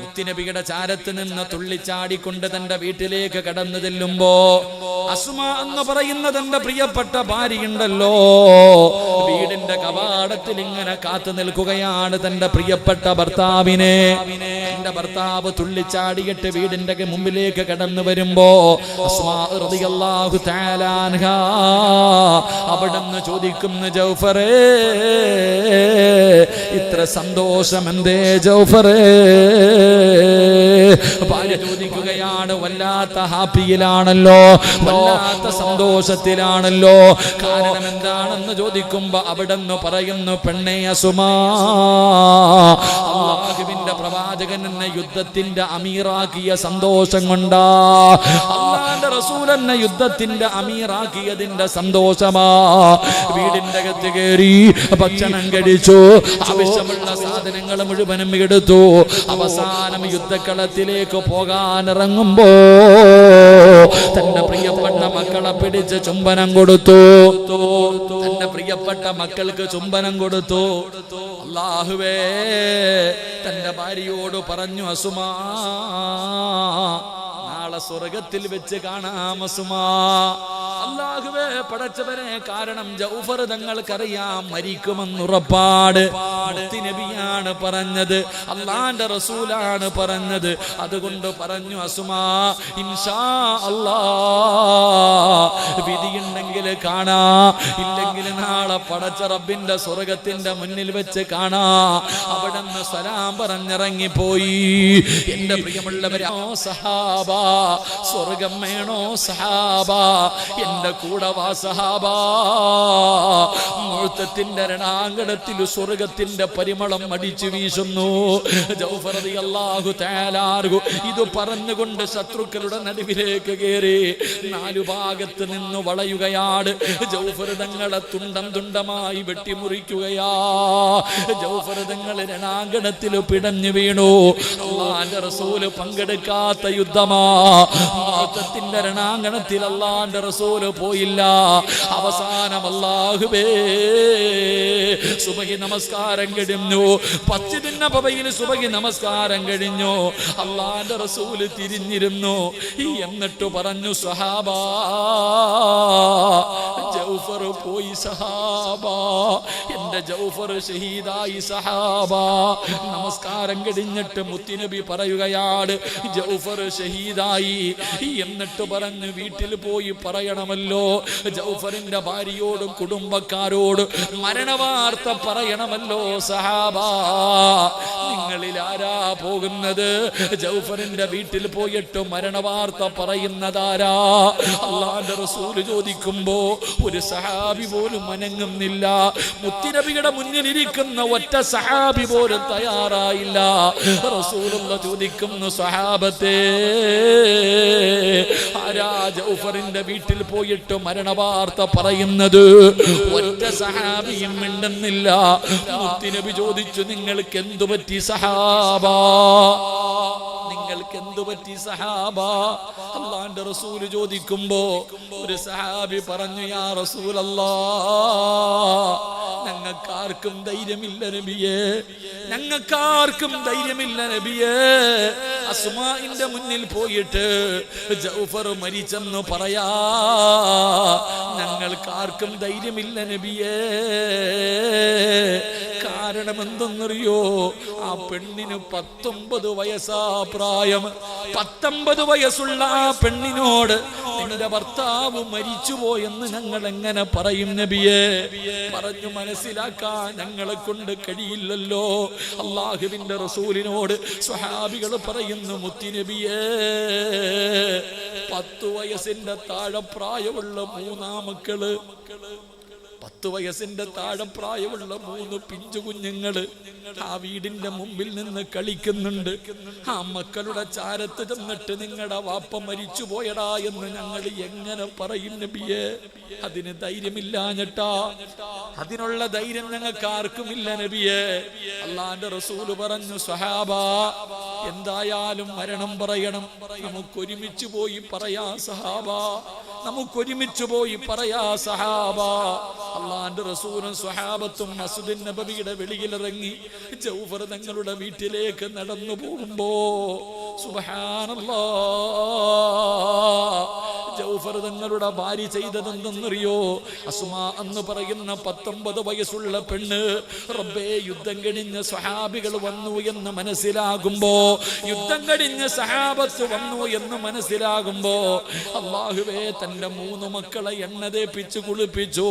മുത്തുനബിയുടെ ചാരത്ത് നിന്ന് തുള്ളിച്ചാടിക്കൊണ്ട് തന്റെ വീട്ടിലേക്ക് കടന്നു ചെല്ലുമ്പോ അസ്മാ എന്ന് പറയുന്ന തന്റെ പ്രിയപ്പെട്ട ഭാര്യയുണ്ടല്ലോ, വീടിന്റെ കവാടത്തിൽ ഇങ്ങനെ കാത്തു നിൽക്കുകയാണ് തന്റെ പ്രിയപ്പെട്ട ഭർത്താവിനെ. തന്റെ ഭർത്താവ് തുള്ളിച്ചാടിയിട്ട് വീടിന്റെ മുമ്പിലേക്ക് കടന്നു വരുമ്പോ അസ്മാ റളിയല്ലാഹു തആല അൻഹാ അവിടുന്ന് ചോദിക്കുന്നു, ജൗഫറേ, ഇത്ര സന്തോഷം എന്തേ ജൗഫറേ? ഭാര്യ ചോദിക്കുകയാണ്, വല്ലാത്ത ഹാപ്പിയിലാണല്ലോ, വല്ലാത്ത സന്തോഷത്തിലാണല്ലോ. കാരണം എന്താണെന്ന് ചോദിക്കുമ്പോ അവിടെന്ന് പറയുന്നു, പെണ്ണേ അസുമാ, അല്ലാഹുവിന്റെ പ്രവാചകൻ എന്നെ യുദ്ധത്തിന്റെ അമീറാക്കിയ സന്തോഷം കൊണ്ടാ. അല്ലാഹുവിന്റെ റസൂൽ എന്നെ യുദ്ധത്തിന്റെ അമീറാക്കിയതിന്റെ സന്തോഷമാ. വീടിന്റെ അകത്ത് കയറി ഭക്ഷണം കഴിച്ചു, ആവശ്യമുള്ള സാധനങ്ങൾ മുഴുവനും എടുത്തു. അവസാനം യുദ്ധക്കളത്തിലേക്ക് പോകാൻ ഇറങ്ങുമ്പോ തന്റെ പ്രിയപ്പെട്ട മക്കളെ പിടിച്ച് ചുംബനം കൊടുത്തു. തന്റെ പ്രിയപ്പെട്ട മക്കൾക്ക് ചുംബനം കൊടുത്തു. അല്ലാഹുവേ, തന്റെ ഭാര്യയോട് പറഞ്ഞു, അസുമാ, നാളെ സ്വർഗത്തിൽ വെച്ച് കാണാം അസുമാ. അല്ലാഹുവേ, പടച്ചവനെ, കാരണം ജൗഫർ തങ്ങൾക്കറിയാം മരിക്കുമെന്നുറപ്പാട്. നബിയാണ് പറഞ്ഞത്, അള്ളാന്റെ റസൂലാണ് പറഞ്ഞത്. അതുകൊണ്ട് പറഞ്ഞു, അസുമാ, ഇൻഷാ അല്ലാഹ് വിധിയുണ്ടെങ്കിൽ കാണാ, ഇല്ലെങ്കിൽ നാളെ പടച്ച റബ്ബിന്റെ സ്വർഗത്തിന്റെ മുന്നിൽ വെച്ച് കാണാ. അവിടുന്ന് സലാം പറഞ്ഞിറങ്ങിപ്പോയി. എന്റെ പ്രിയമുള്ളവരെ, സഹാബ, സ്വർഗം വേണോ സഹാബ? എന്റെ കൂടെ വാ സഹാബ. മുഅ്തത്തിന്റെ രണാങ്കണത്തിൽ സ്വർഗത്തിന്റെ പരിമളം അടിച്ചു വീശുന്നു. ജൗഫർ റളിയല്ലാഹു തആല അൻഹു ഇത് പറഞ്ഞുകൊണ്ട് ശത്രുക്കളുടെ നടുവിലേക്ക് കയറി 4 ഭാഗത്ത് നിന്ന് വളയുകയാണ്. ജൗഫർ തങ്ങളെ തുണ്ടം തുണ്ടമായി വെട്ടിമുറിക്കുകയാ. ജൗഫർ തങ്ങൾ രണാങ്കണത്തിൽ പിടഞ്ഞു വീണു. അല്ലാഹുവിന്റെ റസൂല് പങ്കെടുക്കാത്ത യുദ്ധമാ. മുഅ്തത്തിന്റെ രണാങ്കണത്തിൽ അല്ലാഹുവിന്റെ റസൂല് പോയില്ല. അവസാനം അല്ലാഹുവേ, സുബഹി നമസ്കാരം കഴിഞ്ഞു. മസ്ജിദുൻ നബവിയിൽ സുബഹി നമസ്കാരം കഴിഞ്ഞു. അല്ലാഹുവിന്റെ റസൂൽ തിരിഞ്ഞിരുന്നു. എന്നിട്ട് പറഞ്ഞു, സഹാബാ, ജൗഫർ പോയി സഹാബാ, എന്റെ ജൗഫർ ഷഹീദായി സഹാബാ. നമസ്കാരം കഴിഞ്ഞിട്ട് മുത്തുനബി പറയുകയാണ്, ജൗഫർ ഷഹീദായി. എന്നിട്ട് പറഞ്ഞു, വീട്ടിൽ പോയി പറയണമല്ലോ, ജൗഫറിന്റെ ഭാര്യയോടും കുടുംബക്കാരോടും മരണവാർത്ത പറയണമല്ലോ സഹാബാ. നിങ്ങളിൽ ആരാ പോകുന്നത്? ജൗഫറിന്റെ വീട്ടിൽ പോയിട്ട് മരണവാർത്ത പറയുന്നതാരാ? അല്ലാഹുവിന്റെ റസൂൽ ചോദിക്കുമ്പോ ഒരു സഹാബി പോലും അനങ്ങുന്നില്ല. മുത്തുനബിയുടെ മുന്നിലിരിക്കുന്ന ഒറ്റ സഹാബി പോലും തയ്യാറായില്ല. റസൂലുള്ളാഹി ചോദിക്കുന്നു, സഹാബത്തെ, ആരാ ജൗഫറിന്റെ വീട്ടിൽ പോയിട്ട് മരണവാർത്ത പറയുന്നത്? ഒറ്റ സഹാബിയും മിണ്ടുന്നില്ല. മുത്തുനബി ചോദിച്ചു, നിങ്ങൾക്ക് എന്തു പറ്റി സഹാബാ? നിങ്ങൾക്ക് എന്തു പറ്റി സഹാബാ? അല്ലാഹുവിന്റെ റസൂൽ ചോദിക്കുമ്പോ ഒരു സഹാബി പറഞ്ഞു, യാ റസൂലല്ലാഹ്, ഞങ്ങൾക്കാർക്കും ധൈര്യമില്ല നബിയേ, ഞങ്ങൾക്കാർക്കും ധൈര്യമില്ല നബിയേ. അസ്മാഇന്റെ മുന്നിൽ പോയിട്ട് ജൗഫർ മരിച്ചെന്ന് പറയാ ഞങ്ങൾക്കാർക്കും ധൈര്യമില്ല നബിയേ. കാരണം എന്തെന്നറിയോ? ആ പെണ്ണിന് 19 വയസ്സാ പ്രായം. 19 വയസ്സുള്ള ആ പെണ്ണിനോട് നിന്റെ ഭർത്താവ് മരിച്ചുപോയെന്ന് ഞങ്ങൾ എങ്ങനെ പറയും നബിയേ? പറഞ്ഞു മനസ്സിലാക്കാൻ ഞങ്ങളെ കൊണ്ട് കഴിയില്ലല്ലോ. അല്ലാഹുവിന്റെ റസൂലിനോട് സ്വഹാബികൾ പറയുന്നു, മുത്തുനബിയേ, 10 വയസ്സിന്റെ താഴെ പ്രായമുള്ള 3 മക്കള്, 10 വയസ്സിന്റെ താഴെ പ്രായമുള്ള 3 പിഞ്ചു കുഞ്ഞുങ്ങള് ആ വീടിന്റെ മുമ്പിൽ നിന്ന് കളിക്കുന്നുണ്ട്. ആ മക്കളുടെ ചാരത്ത് ചെന്നിട്ട് നിങ്ങളുടെ വാപ്പ മരിച്ചു പോയടാ എന്ന് ഞങ്ങൾ എങ്ങനെ പറയും നബിയേ? അതിന് ധൈര്യമില്ലാഞ്ഞിട്ടാ. അതിനുള്ള ധൈര്യം ഞങ്ങൾക്ക് ആർക്കുമില്ല നബിയേ. അല്ലാഹുവിന്റെ റസൂൽ പറഞ്ഞു, സ്വഹാബാ, എന്തായാലും മരണം പറയണം, നമുക്കൊരുമിച്ച് പോയി പറയാ സഹാബാ, നമുക്കൊരുമിച്ച് പോയി പറയാ സഹാബാ. അല്ലാഹുവിന്റെ റസൂലും സ്വഹാബത്തും മസ്ജിദുൻ നബവിയുടെ വെളിയിലിറങ്ങി ജൗഫർ തങ്ങളുടെ വീട്ടിലേക്ക് നടന്നു പോകുമ്പോ സുബ്ഹാനല്ലാഹ്, ജൗഫർ തങ്ങളുടെ ഭാര്യ ചെയ്തതെന്തെന്നറിയോ? അസ്മാ എന്ന് പറയുന്ന 19 വയസ്സുള്ള പെണ്ണ്, റബ്ബേ, യുദ്ധം കഴിഞ്ഞ് സ്വഹാബികൾ വന്നു എന്ന് മനസ്സിലാകുമ്പോ, യുദ്ധം കഴിഞ്ഞ് സഹാബത്ത് വന്നു എന്ന് മനസ്സിലാകുമ്പോ, അല്ലാഹുവേ, തന്റെ 3 മക്കളെ എണ്ണ തേപ്പിച്ച് കുളിപ്പിച്ചു,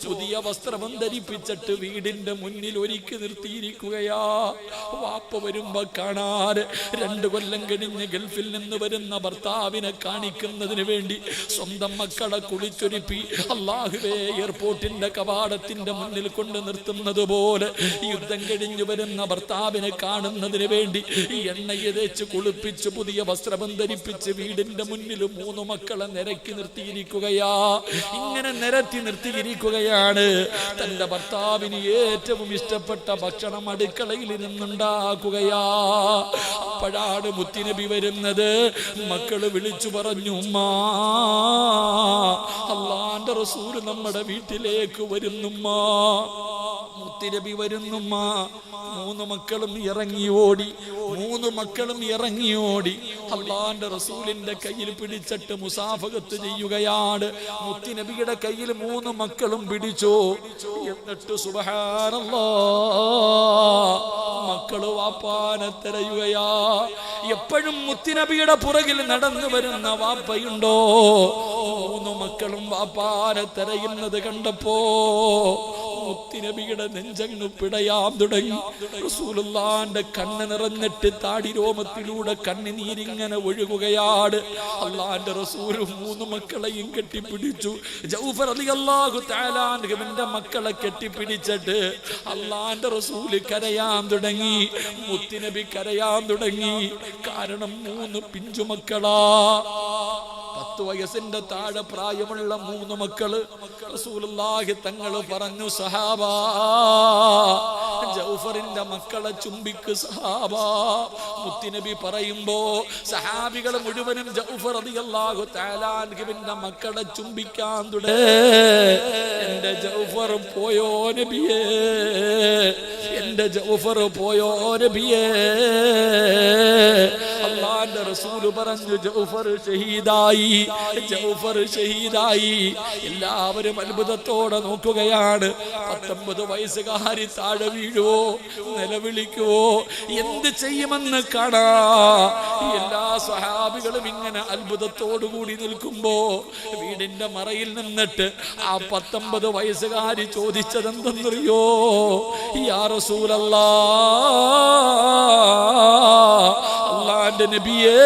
പുതിയ വസ്ത്രം ധരിപ്പിച്ചിട്ട് വീടിന്റെ മുന്നിൽ ഒരുക്കി നിർത്തിയിരിക്കുകയാ. വാപ്പ വരുമ്പോ കാണാൻ 2 കൊല്ലം കഴിഞ്ഞ് ഗൾഫിൽ നിന്ന് വരുന്ന ഭർത്താവിനെ കാണിക്കുന്നതിന് വേണ്ടി സ്വന്തം മക്കളെ കുളിച്ചൊരുപ്പി അല്ലാഹുവേ എയർപോർട്ടിന്റെ കവാടത്തിന്റെ മുന്നിൽ കൊണ്ട് നിർത്തുന്നത് പോലെ യുദ്ധം കഴിഞ്ഞു വരുന്ന ഭർത്താവിനെ കാണുന്നതിന് വേണ്ടി ഈ എണ്ണയെ തേച്ച് കുളിപ്പിച്ച് പുതിയ വസ്ത്രം ധരിപ്പിച്ച് വീടിന്റെ മുന്നിൽ 3 മക്കളെ നിരക്കി നിർത്തിയിരിക്കുകയാ. ഇങ്ങനെ നിരത്തി നിർത്തിയിരിക്കുകയാണ്. തന്റെ ഭർത്താവിന് ഏറ്റവും ഇഷ്ടപ്പെട്ട ഭക്ഷണം അടുക്കളയിൽ ഇരുന്നുണ്ടാക്കുകയാ. അപ്പോഴാണ് മുത്തുനബി വരുന്നത്. മക്കള് വിളിച്ചു പറഞ്ഞു, ഉമ്മാ, അല്ലാഹുവിന്റെ റസൂൽ നമ്മുടെ വീട്ടിലേക്ക് വരുന്നുമ്മാ. മുത്തുനബി വരുന്നുമ്മാ. 3 മക്കളും ഇറങ്ങി ഓടി. 3 മക്കളും ഇറങ്ങി ഓടി അല്ലാഹുവിന്റെ റസൂലിന്റെ കയ്യിൽ പിടിച്ചിട്ട് മുസാഫഹത്ത് ചെയ്യുകയാണ്. മുത്തുനബിയുടെ കയ്യിൽ 3 മക്കളും പിടിച്ചു. എന്നിട്ട് സുബ്ഹാനല്ലാഹ്, മക്കള് വാപ്പാനെ തിരയുകയാ. എപ്പോഴും മുത്തുനബിയുടെ പുറകിൽ നടന്നു വരുന്ന വാപ്പയുണ്ടോ? 3 മക്കളും വാപ്പാനെ തിരയുന്നത് കണ്ടപ്പോ മുത്തുനബിയുടെ നെഞ്ചങ്ങ് പിടയാൻ തുടങ്ങി. റസൂലുള്ളാഹിന്റെ കണ്ണ് നിറഞ്ഞിട്ട് താടി രോമത്തിലൂടെ കണ്ണുനീരിങ്ങനെ ഒഴുകുകയാണ്. അല്ലാഹുവിന്റെ റസൂൽ 3 മക്കളെയും കെട്ടിപ്പിടിച്ചു. ജൗഫർ റളിയല്ലാഹു തആല അൻഹുവിന്റെ മക്കളെ കെട്ടിപ്പിടിച്ചിട്ട് അല്ലാഹുവിന്റെ റസൂൽ കരയാൻ തുടങ്ങി. മുത്തുനബി കരയാൻ തുടങ്ങി. കാരണം 3 പിഞ്ചു മക്കളാ. 10 വയസ്സിന്റെ താഴെ പ്രായമുള്ള 3 മക്കള്. റസൂലുള്ളാഹി തങ്ങൾ പറഞ്ഞു, സഹാബാ, ജൗഫറിന്റെ മക്കളെ ചുംബിക്ക് സഹാബ. മുത്തുനബി പറയുമ്പോ സഹാബികൾ മുഴുവനും ജൗഫർ റളിയല്ലാഹു തആല അൻഹുവിന്റെ മക്കളെ ചുംബിക്കാൻ തുടങ്ങി. എന്റെ ജൗഫർ പോയോ നബിയേ, എന്റെ ജൗഫർ പോയോ നബിയേ. അല്ലാഹുവിന്റെ റസൂൽ പറഞ്ഞു ജൗഫർ ഷഹീദായി, ജൗഫർ ഷഹീദായി. എല്ലാവരും അത്ഭുതത്തോടെ നോക്കുകയാണ്. 19 വയസ്സുകാരി താഴെ വീഴുവോ, നിലവിളിക്കുവോ, എന്ത് ചെയ്യുമെന്ന് കാണാ. എല്ലാ സ്വഹാബികളും ഇങ്ങനെ അത്ഭുതത്തോടുകൂടി നിൽക്കുമ്പോ വീടിന്റെ മറയിൽ നിന്നിട്ട് ആ 19 വയസ്സുകാരി ചോദിച്ചതെന്തെന്നറിയോ? യാ റസൂലല്ലാഹ്, അല്ലാഹുവിന്റെ നബിയേ,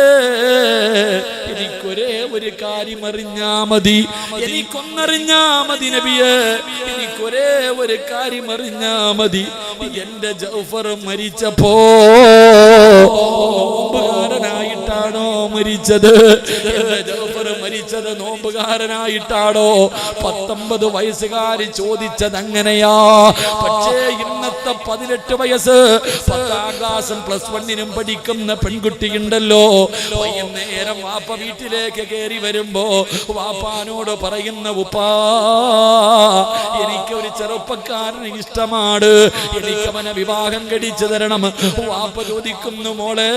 എനിക്കൊരേ ഒരു കാര്യം അറിഞ്ഞാ മതി, എനിക്കൊന്നറിഞ്ഞാ മതി നബിയേ, എനിക്കൊരേ ഒരു കാര്യം അറിഞ്ഞാ മതി. എന്റെ ജൗഫർ മരിച്ചപ്പോ നോമ്പുകാരനായിട്ടാണോ മരിച്ചത്? എന്റെ ജൗഫർ മരിച്ചത് നോമ്പുകാരനായിട്ടാണോ? 19 വയസ്സുകാരി ചോദിച്ചത് അങ്ങനെയാ. പക്ഷേ ഇന്നത്തെ 18 വയസ്സ് 10ാം ക്ലാസും +1 പഠിക്കുന്ന പെൺകുട്ടിയുണ്ടല്ലോ, വൈകുന്നേരം വാപ്പ വീട്ടിലേക്ക് കയറി വരുമ്പോ വാപ്പാനോട് പറയുന്ന ഉപ്പാ, എനിക്കൊരു ചെറുപ്പക്കാരന് ഇഷ്ടമാണ്, എനിക്കവനെ വിവാഹം കഴിച്ചു തരണം. വാപ്പ ചോദിക്കുന്നു, മോളെ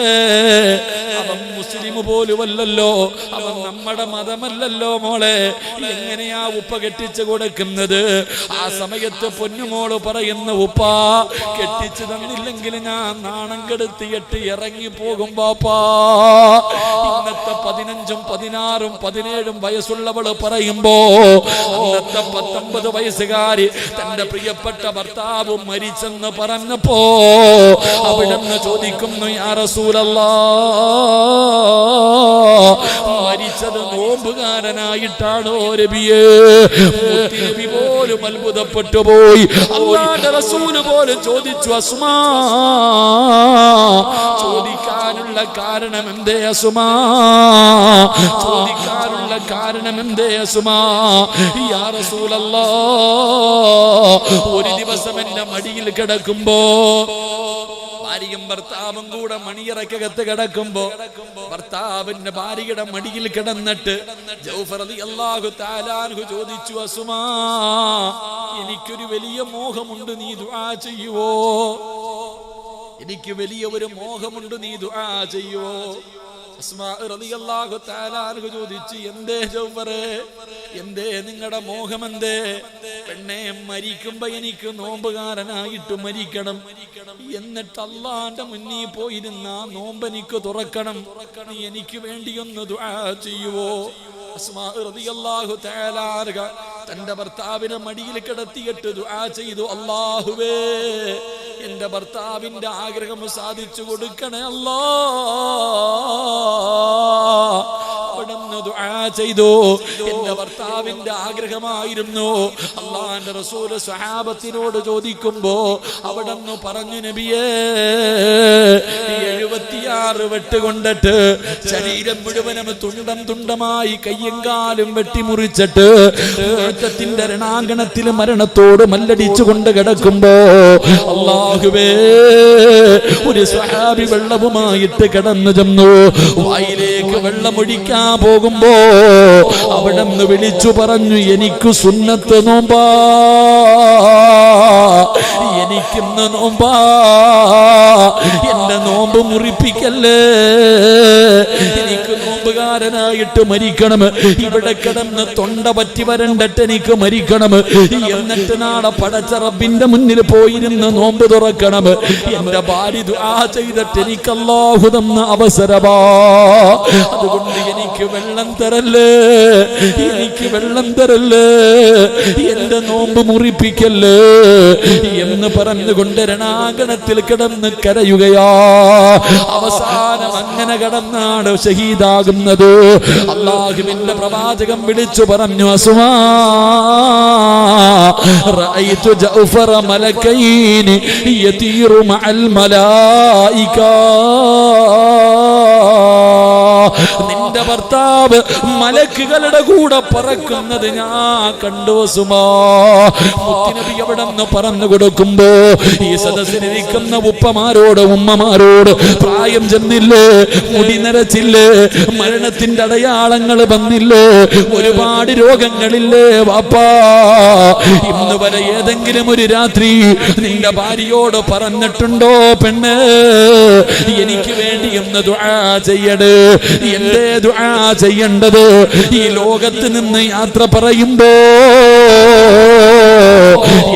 അവൻ മുസ്ലിം പോലുമല്ലല്ലോ, അവൻ നമ്മുടെ മതമല്ലല്ലോ മോളെ, എങ്ങനെയാ ഉപ്പ കെട്ടിച്ചു കൊടുക്കുന്നത്? ആ സമയത്ത് പൊന്നുമോള് പറയുന്ന ഉപ്പാ, കെട്ടിച്ചു തന്നില്ലെങ്കിൽ ഞാൻ നാണം കെടുത്തിയിട്ട് ഇറങ്ങി പോകും പാപ്പാ. ഇന്നത്തെ 15ഉം 16ഉം 17ഉം വയസ്സുള്ളവള് പറയുമ്പോ അന്നത്തെ 19 വയസ്സുകാരി തന്റെ പ്രിയപ്പെട്ട ഭർത്താവ് മരിച്ചെന്ന് പറഞ്ഞപ്പോ അവിടുന്ന് ചോദിക്കുന്നു, യാ റസൂലല്ലാഹ്, മരിച്ചത് നോമ്പുകാരനായിട്ടാണോ നബിയേ? നബി പോലും അത്ഭുതപ്പെട്ടു പോയി. അല്ലാഹുവിന്റെ റസൂല് പോലും ചോദിച്ചു, അസ്മാ, ചോദിക്കാനുള്ള കാരണം എന്തേ അസ്മാ? ചോദിക്കാനുള്ള കാരണം എന്തേ അസ്മാ? യാ റസൂലല്ലാഹ്, ഒരു ദിവസം എന്റെ മടിയിൽ കിടക്കുമ്പോ, ഭാര്യയും ഭർത്താവും കൂടെ മണിയറക്കകത്ത് കിടക്കുമ്പോ ഭർത്താവിന്റെ ഭാര്യയുടെ മടിയിൽ കിടന്നിട്ട് ജൗഫർ റളിയല്ലാഹു തആല അൻഹു ചോദിച്ചു, അസ്മാ, എനിക്കൊരു വലിയ മോഹമുണ്ട്, നീ ദുആ ചെയ്യുവോ? എനിക്ക് വലിയ ഒരു മോഹമുണ്ട്, നീ ദുആ ചെയ്യുവോ? അസ്മാ റളിയല്ലാഹു തആല അൻഹു ചോദിച്ചു, എന്തേ ജൗഫറേ, എന്തേ നിങ്ങളുടെ മോഹം എന്തേ? പെണ്ണെ, മരിക്കുമ്പോ എനിക്ക് നോമ്പുകാരനായിട്ട് മരിക്കണം, എന്നിട്ട് അല്ലാഹുവിന്റെ മുന്നിൽ പോയിരുന്ന നോമ്പ് എനിക്ക് തുറക്കണം, നീ എനിക്ക് വേണ്ടി ഒന്ന് ദുആ ചെയ്യുവോ? അസ്മാ റളിയല്ലാഹു തആല അൻഹ തന്റെ ഭർത്താവിനെ മടിയിൽ കിടത്തിയിട്ട് ദുആ ചെയ്തു, അല്ലാഹുവേ, എന്റെ ഭർത്താവിന്റെ ആഗ്രഹം സാധിച്ചു കൊടുക്കണേ അല്ലാഹ്. അവിടുന്ന് ദുആ ചെയ്തു. എന്റെ ഭർത്താവിന്റെ ആഗ്രഹമായിരുന്നു. അല്ലാഹുവിന്റെ റസൂൽ സ്വഹാബത്തിനോട് ചോദിക്കുമ്പോ അവിടുന്ന് പറഞ്ഞു, നബിയേ, 76 വെട്ട് കൊണ്ടിട്ട് ശരീരം മുഴുവനും തുണ്ടം തുണ്ടമായി കയ്യും കാലും വെട്ടിമുറിച്ചിട്ട് യുദ്ധത്തിന്റെ രണാങ്കണത്തിൽ മരണത്തോട് മല്ലടിച്ചു കൊണ്ട് കിടക്കുമ്പോ അല്ലാഹുവേ, ഒരു സ്വഹാബി വെള്ളവുമായിട്ട് കിടന്നു ചെന്നു. വായിലേക്ക് വെള്ളമൊഴിക്കാൻ പോകുമ്പോ അവിടുന്ന് വിളിച്ചു പറഞ്ഞു, എനിക്ക് സുന്നത്ത് നോമ്പാ, എനിക്കിന്ന് നോമ്പാ, എന്റെ നോമ്പ് മുറിപ്പിക്കല്ലേ, എനിക്ക് നോമ്പുകാരനായിട്ട് മരിക്കണം, ഇവിടെ കിടന്ന് തൊണ്ട പറ്റി വരണ്ടിട്ട് എനിക്ക് മരിക്കണം, എന്നിട്ട് നാളെ പടച്ച റബ്ബിന്റെ മുന്നിൽ പോയിരുന്ന് നോമ്പ് തുറക്കണം. എന്റെ ഭാര്യ ദുആ ചെയ്തിട്ട് എനിക്ക് അല്ലാഹു തന്ന അവസരമാ, അതുകൊണ്ട് എനിക്ക് വെള്ളം തരല്ലേ, എനിക്ക് വെള്ളം തരല്ലേ, എന്റെ നോമ്പ് മുറിപ്പിക്കല്ലേ എന്ന് പറഞ്ഞുകൊണ്ട് രണാങ്കണത്തിൽ കിടന്ന് കരയുകയാ. അവസാനം അങ്ങനെ കിടന്നാണ് ഷഹീദാകുന്നത്. അല്ലാഹുവിന്റെ പ്രവാചകൻ വിളിച്ചു പറഞ്ഞു, അസ്മാ, റഅയ്തു ജൗഫറ മലക്കൈനി യതീറു മഅൽ മലായിക. നിന്റെ ഭർത്താവ് മലക്കുകളുടെ കൂടെ പറക്കുന്നത് ഞാൻ കണ്ടു സുമാ. മുത്തുനബി അവിടെ നിന്ന് പറഞ്ഞു കൊടുക്കുമ്പോ ഈ സദസ്സിലിരിക്കുന്ന ഉപ്പമാരോട് ഉമ്മമാരോട് പ്രായം ചെന്നില്ലേ, മുടി നരച്ചില്ലേ, മരണത്തിന്റെ അടയാളങ്ങൾ വന്നില്ലേ, ഒരുപാട് രോഗങ്ങളില്ലേ വാപ്പാ, ഇന്ന് വരെ ഏതെങ്കിലും ഒരു രാത്രി നിന്റെ ഭാര്യയോട് പറഞ്ഞിട്ടുണ്ടോ പെണ്ണ് എനിക്ക് വേണ്ടി ഒന്ന് ദുആ ചെയ്യട്? എന്തേ ദുആ ചെയ്യേണ്ടത്? ഈ ലോകത്ത് നിന്ന് യാത്ര പറയുമ്പോ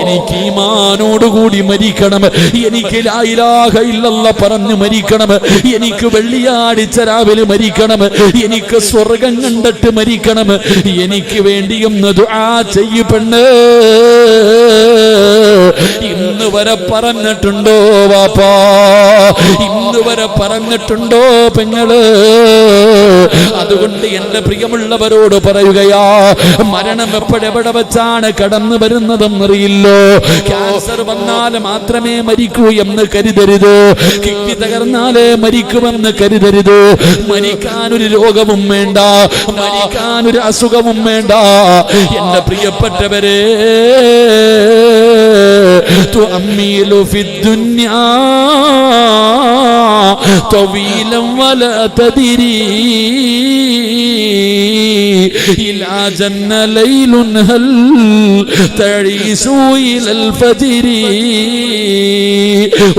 എനിക്ക് ഈമാനോടുകൂടി മരിക്കണം, എനിക്ക് ലാ ഇലാഹ ഇല്ലല്ലാഹ് പറഞ്ഞു മരിക്കണം, എനിക്ക് വെള്ളിയാഴ്ച രാവിലെ മരിക്കണം, എനിക്ക് സ്വർഗം കണ്ടിട്ട് മരിക്കണം, എനിക്ക് വേണ്ടി ഒന്ന് ദുആ ചെയ്യ് പെണ്ണ്. ഇന്ന് വരെ പറഞ്ഞിട്ടുണ്ടോ വാപ്പാ? ഇന്ന് വരെ പറഞ്ഞിട്ടുണ്ടോ പെങ്ങള്? അതുകൊണ്ട് എന്റെ പ്രിയമുള്ളവരോട് പറയുകയാ, മരണം എപ്പോഴെവിടെ വെച്ചാണ് കടന്നു വരുന്നതെന്നറിയില്ലോ. ക്യാൻസർ വന്നാൽ മാത്രമേ മരിക്കൂ എന്ന് കരുതരുത്, കിഡ്നി തകർന്നാലേ മരിക്കുമെന്ന് കരുതരുത്. മരിക്കാനൊരു രോഗവും വേണ്ട, മരിക്കാനൊരു അസുഖവും വേണ്ട. എന്റെ പ്രിയപ്പെട്ടവരെ, തുഅമ്മിലു ഫിദ്ദുനിയാ طويلا ولا تدري إلى جن ليل هل تعيش إلى الفجر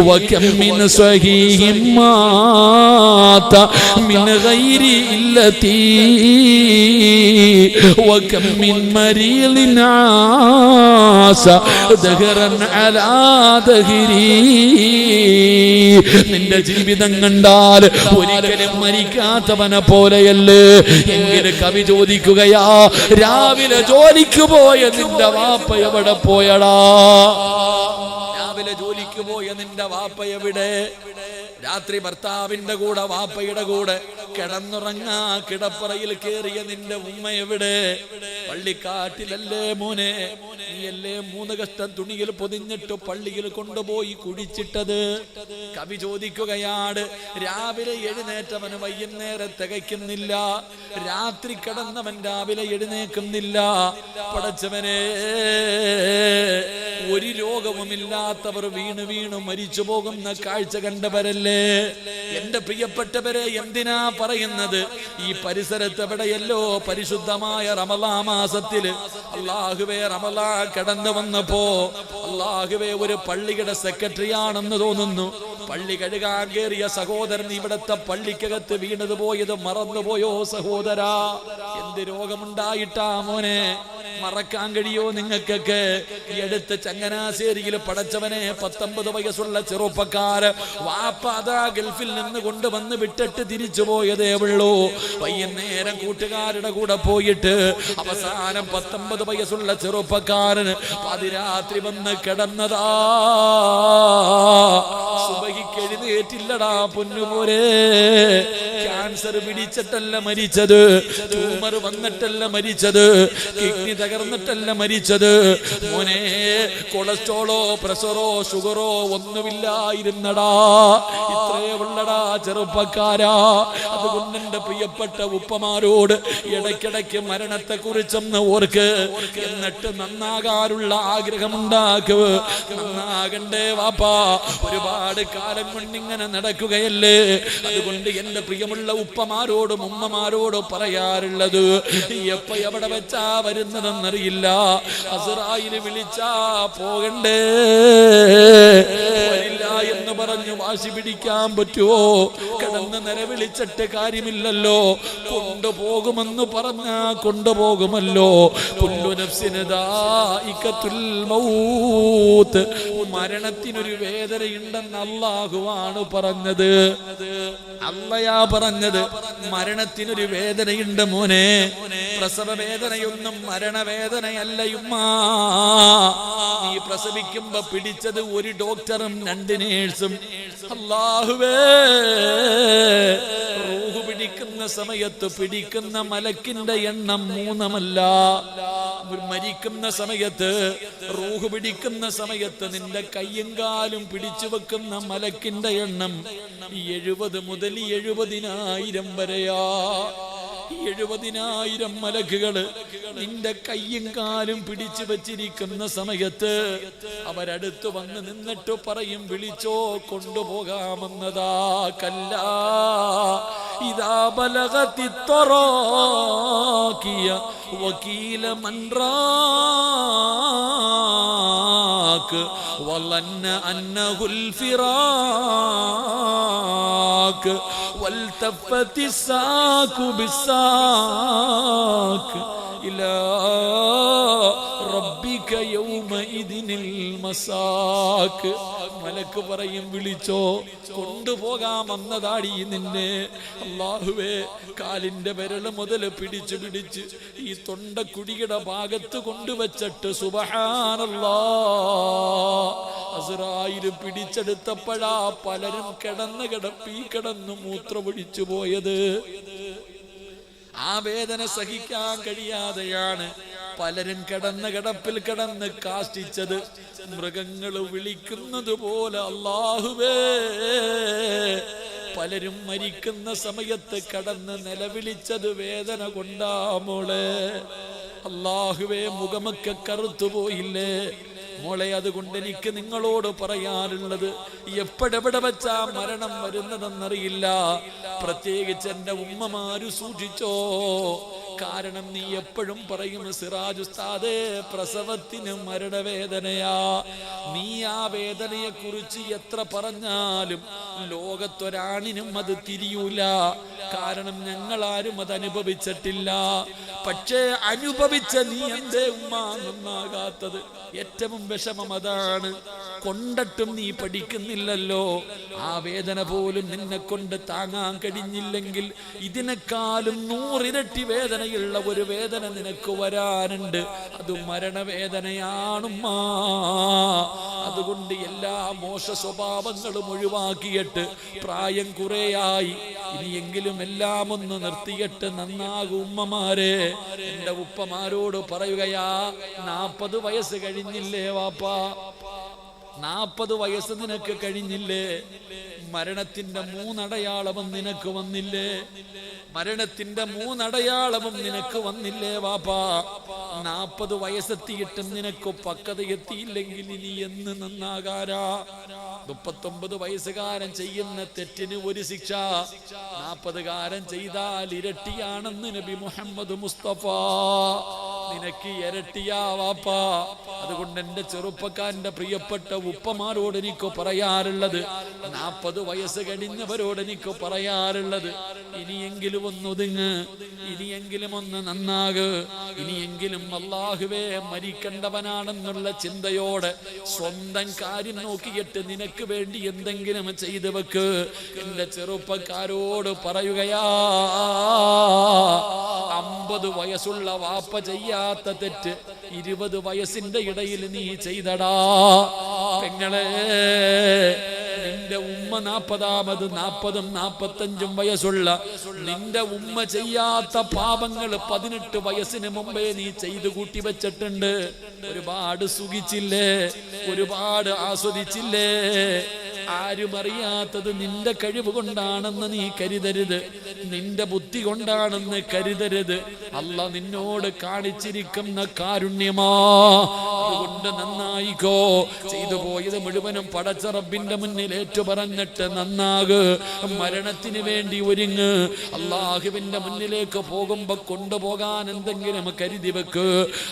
وكم من صحيح مات من غير علتي وكم من مريض عاش دهرا على دهري. നിന്റെ ജീവിതം കണ്ടാൽ ഒരിക്കലും മരിക്കാത്തവനെ പോലെയല്ലേ. എങ്ങനെ കവി ചോദിക്കുകയാ, രാവിലെ ജോലിക്ക് പോയ നിന്റെ വാപ്പ എവിടെ പോയടാ? രാവിലെ ജോലിക്ക് പോയ നിന്റെ വാപ്പ എവിടെ? രാത്രി ഭർത്താവിന്റെ കൂടെ വാപ്പയുടെ കൂടെ കിടന്നുറങ്ങാ കിടപ്പറയിൽ കേറിയ നിന്റെ ഉമ്മ എവിടെ? പള്ളിക്കാട്ടിലല്ലേ മോനെ? നീയല്ലേ 3 കഷ്ടം തുണിയിൽ പൊതിഞ്ഞിട്ട് പള്ളിയിൽ കൊണ്ടുപോയി കുഴിച്ചിട്ടത്? കവി ചോദിക്കുകയാണ്, രാവിലെ എഴുന്നേറ്റവന് വൈകുന്നേരം തികയ്ക്കുന്നില്ല, രാത്രി കിടന്നവൻ രാവിലെ എഴുന്നേക്കുന്നില്ല. പടച്ചവനെ, ഒരു രോഗവുമില്ലാത്തവർ വീണ് വീണ് മരിച്ചു പോകുന്ന കാഴ്ച കണ്ടവരല്ലേ? എന്റെ പ്രിയപ്പെട്ടവരെ, എന്തിനാ പറയുന്നത്? ഈ പരിസരത്ത് എവിടെയല്ലോ പരിശുദ്ധമായ റമളാൻ മാസത്തില് അല്ലാഹുവേ റമളാൻ കടന്നു വന്നപ്പോ അല്ലാഹുവേ ഒരു പള്ളിയുടെ സെക്രട്ടറി ആണെന്ന് തോന്നുന്നു, പള്ളി കഴുകാൻ കയറിയ സഹോദരൻ ഇവിടത്തെ പള്ളിക്കകത്ത് വീണത് പോയത് മറന്നുപോയോ സഹോദരാ? എന്ത് രോഗമുണ്ടായിട്ടാ മോനെ? മറക്കാൻ കഴിയോ നിങ്ങൾക്കൊക്കെ? ഈ അടുത്ത് ചങ്ങനാശ്ശേരിയിൽ പടച്ചവനെ 19 വയസ്സുള്ള ചെറുപ്പക്കാര് വാപ്പ അതാ ഗൾഫിൽ നിന്ന് കൊണ്ടുവന്ന് വിട്ടിട്ട് തിരിച്ചു പോയതേ ഉള്ളൂ. വൈകുന്നേരം കൂട്ടുകാരുടെ കൂടെ പോയിട്ട് അവസാനം 19 വയസ്സുള്ള ചെറുപ്പക്കാരന് പാതിരാത്രി വന്ന് കിടന്നതാ. സുബഹിക്ക് എഴുന്നേറ്റില്ലടാ പൊന്നുപോരെ. ക്യാൻസർ പിടിച്ചിട്ടല്ല മരിച്ചത്, ട്യൂമർ വന്നിട്ടല്ല മരിച്ചത്, കിഡ്നി തകർന്നിട്ടല്ല മരിച്ചത് മോനെ. കൊളസ്ട്രോളോ പ്രഷറോ ഷുഗറോ ഒന്നുമില്ലായിരുന്നടാ. ഇത്രേ ഉള്ളടാ ചെറുപ്പക്കാരാ. അതുകൊണ്ട് എന്റെ പ്രിയപ്പെട്ട ഉപ്പമാരോട് ഇടയ്ക്കിടയ്ക്ക് മരണത്തെ കുറിച്ചൊന്ന് ഓർക്ക്, എന്നിട്ട് നന്നാകാനുള്ള ആഗ്രഹമുണ്ടാക്കുക. നന്നാകണ്ടേ വാപ്പാ? ഒരുപാട് കാലം കൊണ്ടിങ്ങനെ നടക്കുകയല്ലേ. അതുകൊണ്ട് എന്റെ പ്രിയമുള്ള ഉപ്പമാരോടും ഉമ്മമാരോടും പറയാറുള്ളത്, എപ്പ എവിടെ വെച്ചാ വരുന്നതെന്നറിയില്ല. അസ്റായീൽ വിളിച്ചാ പോകണ്ടേ? വരില്ല എന്ന് പറഞ്ഞു വാശി പിടിക്കാൻ പറ്റുമോ? കിടന്ന് നിലവിളിച്ചിട്ട് കാര്യമില്ലല്ലോ. കൊണ്ടുപോകുമെന്ന് പറഞ്ഞാ കൊണ്ടുപോകുമല്ലോ. കുല്ലു നഫ്സിൻ ദാഇഖത്തുൽ മൗത്ത്. മരണത്തിനൊരു വേദനയുണ്ടെന്ന് അല്ലാഹുവാണ് പറഞ്ഞത്. അല്ലയാ പറഞ്ഞത് മരണത്തിനൊരു വേദനയുണ്ട് മോനെ. പ്രസവ വേദനയൊന്നും മരണവേദനയല്ലയുമ്മാ. നീ പ്രസവിക്കുമ്പോ പിടിച്ചത് ഒരു ഡോക്ടറും 2 നേഴ്സും. അല്ലാഹുവേ, റൂഹ് പിടിക്കുന്ന സമയത്ത് പിടിക്കുന്ന മലക്കിന്റെ എണ്ണം 3 മരിക്കുന്ന സമയത്ത് റൂഹ് പിടിക്കുന്ന സമയത്ത് നിന്റെ കയ്യും കാലും പിടിച്ചു വെക്കുന്ന മലക്കിന്റെ എണ്ണം 70 മുതൽ 70,000 വരെയാ. 70,000 മലക്കുകള് നിന്റെ കയ്യും കാലും പിടിച്ചു വച്ചിരിക്കുന്ന സമയത്ത് അവരടുത്ത് വന്ന് നിന്നിട്ട് പറയും, വിളിച്ചോ, കൊണ്ടുപോകാമെന്നതാ. കല്ലാ ഇദാ ബലഗതി തറാകിയ വകീല മൻ റാക് വലന്ന അന്നഹുൽ ഫിറാക് വൽതഫതി സാഖു ബിസാഖ് ഇലാ റബ്ബിക യൗമഇദിനിൽ മസാഖ്. മലക്ക് പറയും, വിളിച്ചോ, കൊണ്ടുപോകാമെന്നതാടി നിന്നെ. അല്ലാഹുവേ, കാലിന്റെ വിരൽ മുതൽ പിടിച്ച് ഈ തൊണ്ടക്കുടിയുടെ ഭാഗത്ത് കൊണ്ടുവച്ചിട്ട് സുബ്ഹാനല്ലാഹ് അസ്റായിൽ പിടിച്ചെടുത്തപ്പോഴാ പലരും കിടന്ന് മൂത്രമൊഴിച്ചു പോയത്. ആ വേദന സഹിക്കാൻ കഴിയാതെയാണ് പലരും കിടപ്പിൽ കിടന്ന് കാഷ്ടിച്ചത്. മൃഗങ്ങൾ വിളിക്കുന്നത് പോലെ അല്ലാഹുവേ, പലരും മരിക്കുന്ന സമയത്ത് കടന്ന് നിലവിളിച്ചത് വേദന കൊണ്ടാ മോളെ. അല്ലാഹുവേ, മുഖമൊക്കെ കറുത്തുപോയില്ലേ മോളെ. അതുകൊണ്ട് എനിക്ക് നിങ്ങളോട് പറയാനുള്ളത്, എപ്പോഴെവിടെ വെച്ചാ മരണം വരുന്നതെന്നറിയില്ല. പ്രത്യേകിച്ച് എന്റെ ഉമ്മമാര് സൂക്ഷിച്ചോ. കാരണം നീ എപ്പോഴും പറയും, സിറാജ് ഉസ്താദേ, പ്രസവത്തിന് മരണവേദനയാ. നീ ആ വേദനയെ കുറിച്ച് എത്ര പറഞ്ഞാലും ലോകത്തൊരാണിനും അത് തിരിയൂല. കാരണം ഞങ്ങളാരും അത് അനുഭവിച്ചിട്ടില്ല. പക്ഷേ അനുഭവിച്ച നീ എന്തേ ഉമ്മ നന്നാകാത്തത്? ഏറ്റവും വിഷമം അതാണ്. കൊണ്ടിട്ടും നീ പഠിക്കുന്നില്ലല്ലോ. ആ വേദന പോലും നിന്നെ കൊണ്ട് താങ്ങാൻ കഴിഞ്ഞില്ലെങ്കിൽ ഇതിനേക്കാളും 100 ഇരട്ടി വേദനയുള്ള ഒരു വേദന നിനക്ക് വരാനുണ്ട്. അത് മരണവേദനയാണുമ്മ. അതുകൊണ്ട് എല്ലാ മോശ സ്വഭാവങ്ങളും ഒഴിവാക്കിയിട്ട്, പ്രായം കുറേയായി, ഇനിയെങ്കിലും എല്ലാം ഒന്ന് നിർത്തിയിട്ട് നന്നാകും ഉമ്മമാരെ. എന്റെ ഉപ്പമാരോട് പറയുകയാ, 40 വയസ്സ് കഴിഞ്ഞില്ലേ വാപ്പാ, 40 വയസ്സ് നിനക്ക് കഴിഞ്ഞില്ലേ? മരണത്തിന്റെ 3 അടയാളവും നിനക്ക് വന്നില്ലേ? മരണത്തിന്റെ 3 അടയാളവും നിനക്ക് വന്നില്ലേ വാപ്പാ? 40 വയസ്സെത്തിയിട്ടും നിനക്ക് പക്വത എത്തിയില്ലെങ്കിൽ ഇനി എന്ന് നന്നാകാരാ? 39 വയസ്സുകാരൻ ചെയ്യുന്ന തെറ്റിന് ഒരു ശിക്ഷ, 40കാരൻ ചെയ്താൽ ഇരട്ടിയാണെന്ന് നബി മുഹമ്മദ് മുസ്തഫ. നിനക്ക് ഇരട്ടിയാ വാപ്പാ. അതുകൊണ്ട് എന്റെ ചെറുപ്പക്കാരന്റെ പ്രിയപ്പെട്ട ഉപ്പമാരോട് എനിക്ക് പറയാറുള്ളത്, 40 വയസ്സ് കഴിഞ്ഞവരോട് എനിക്ക് പറയാറുള്ളത്, ഇനിയെങ്കിലും ഒന്നൊതുങ്ങ്, ഇനിയെങ്കിലും ഒന്ന് നന്നാക്, ഇനിയെങ്കിലും അല്ലാഹുവേ മരിക്കേണ്ടവനാണെന്നുള്ള ചിന്തയോടെ സ്വന്തം കാര്യം നോക്കിയിട്ട് നിനക്ക് വേണ്ടി എന്തെങ്കിലും ചെയ്തു വെക്ക്. എന്റെ ചെറുപ്പക്കാരോട് പറയുകയാ, 50 വയസ്സുള്ള വാപ്പ ചെയ്യാത്ത തെറ്റ് 20 വയസ്സിന്റെ ഇടയിൽ നീ ചെയ്തടാ പെങ്ങളെ. നിന്റെ ഉമ്മ 40 45 വയസ്സുള്ള നിന്റെ ഉമ്മ ചെയ്യാത്ത പാപങ്ങൾ 18 വയസ്സിന് മുമ്പേ നീ ചെയ്തു കൂട്ടി വെച്ചിട്ടുണ്ട്. ഒരുപാട് സുഖിച്ചില്ലേ, ഒരുപാട് ആസ്വദിച്ചില്ലേ? ആരും അറിയാത്തത് നിന്റെ കഴിവ് കൊണ്ടാണെന്ന് നീ കരുതരുത്, നിന്റെ ബുദ്ധി കൊണ്ടാണെന്ന് കരുതരുത്. അല്ലാഹ് നിന്നോട് കാണിച്ചിരിക്കുന്ന കാരുണ്യമാ. അതുകൊണ്ട് നന്നായിക്കോ. ചെയ്തു പോയത് മുഴുവനും പടച്ച റബ്ബിന്റെ മുന്നിൽ ഏറ്റുപറഞ്ഞിട്ട് നന്നാക്. മരണത്തിന് വേണ്ടി ഒരുങ്ങ്. അല്ലാഹുവിന്റെ മുന്നിലേക്ക് പോകുമ്പോ കൊണ്ടുപോകാൻ എന്തെങ്കിലും കരുതി വെക്ക്.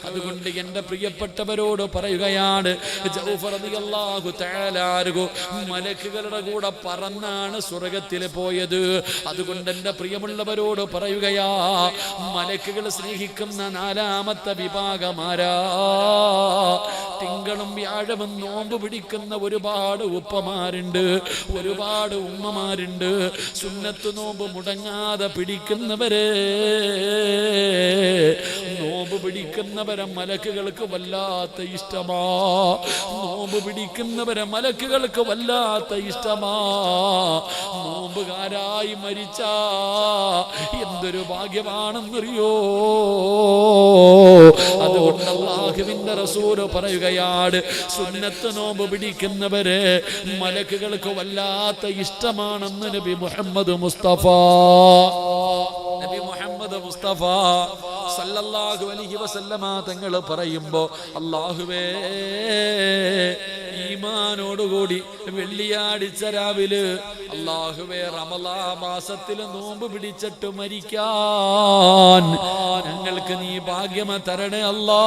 അതുകൊണ്ട് എന്റെ പ്രിയപ്പെട്ടവരോട് പറയുകയാണ്, ജൗഫർ റളിയല്ലാഹു തആല അൻഹു മലക്കുകളുടെ കൂടെ പറന്നാണ് സ്വർഗത്തിൽ പോയത്. അതുകൊണ്ട് എന്റെ പ്രിയമുള്ളവരോട് പറയുകയാ, മലക്കുകൾ സ്നേഹിക്കുന്ന 4ാമത്തെ വിഭാഗമാരാ. തിങ്കളും വ്യാഴവും നോമ്പ് പിടിക്കുന്ന ഒരുപാട് ഉപ്പമാരുണ്ട്, ഒരുപാട് ഉമ്മമാരുണ്ട്. സുന്നത്ത് നോമ്പ് മുടങ്ങാതെ പിടിക്കുന്നവരെ, നോമ്പ് പിടിക്കുന്നവരെ മലക്കുകൾക്ക് വല്ലാത്ത ഇഷ്ടമാ. നോമ്പ് പിടിക്കുന്നവരെ മലക്കുകൾക്ക് വല്ലാത്ത ഇഷ്ടമാ. നോമ്പുകാരായി മരിച്ച എന്തൊരു ഭാഗ്യമാണെന്നറിയോ. അതുകൊണ്ട് അല്ലാഹുവിന്റെ റസൂല് പറയുകയാണ്, സുന്നത്ത് നോമ്പ് പിടിക്കുന്നവരെ മലക്കുകൾക്ക് വല്ലാത്ത ഇഷ്ടമാണെന്ന് നബി മുഹമ്മദ് മുസ്തഫ സല്ലല്ലാഹു അലൈഹി വസല്ലമ തങ്ങൾ പറയുമ്പോ, അല്ലാഹുവേ ഈമാനോടുകൂടി വെള്ളിയാഴ്ച രാവിലെ അല്ലാഹുവേ റമളാൻ മാസത്തിൽ നോമ്പ് പിടിച്ചിട്ട് മരിക്കാൻ ഞങ്ങൾക്ക് നീ ഭാഗ്യമ തരണേ അല്ലാ.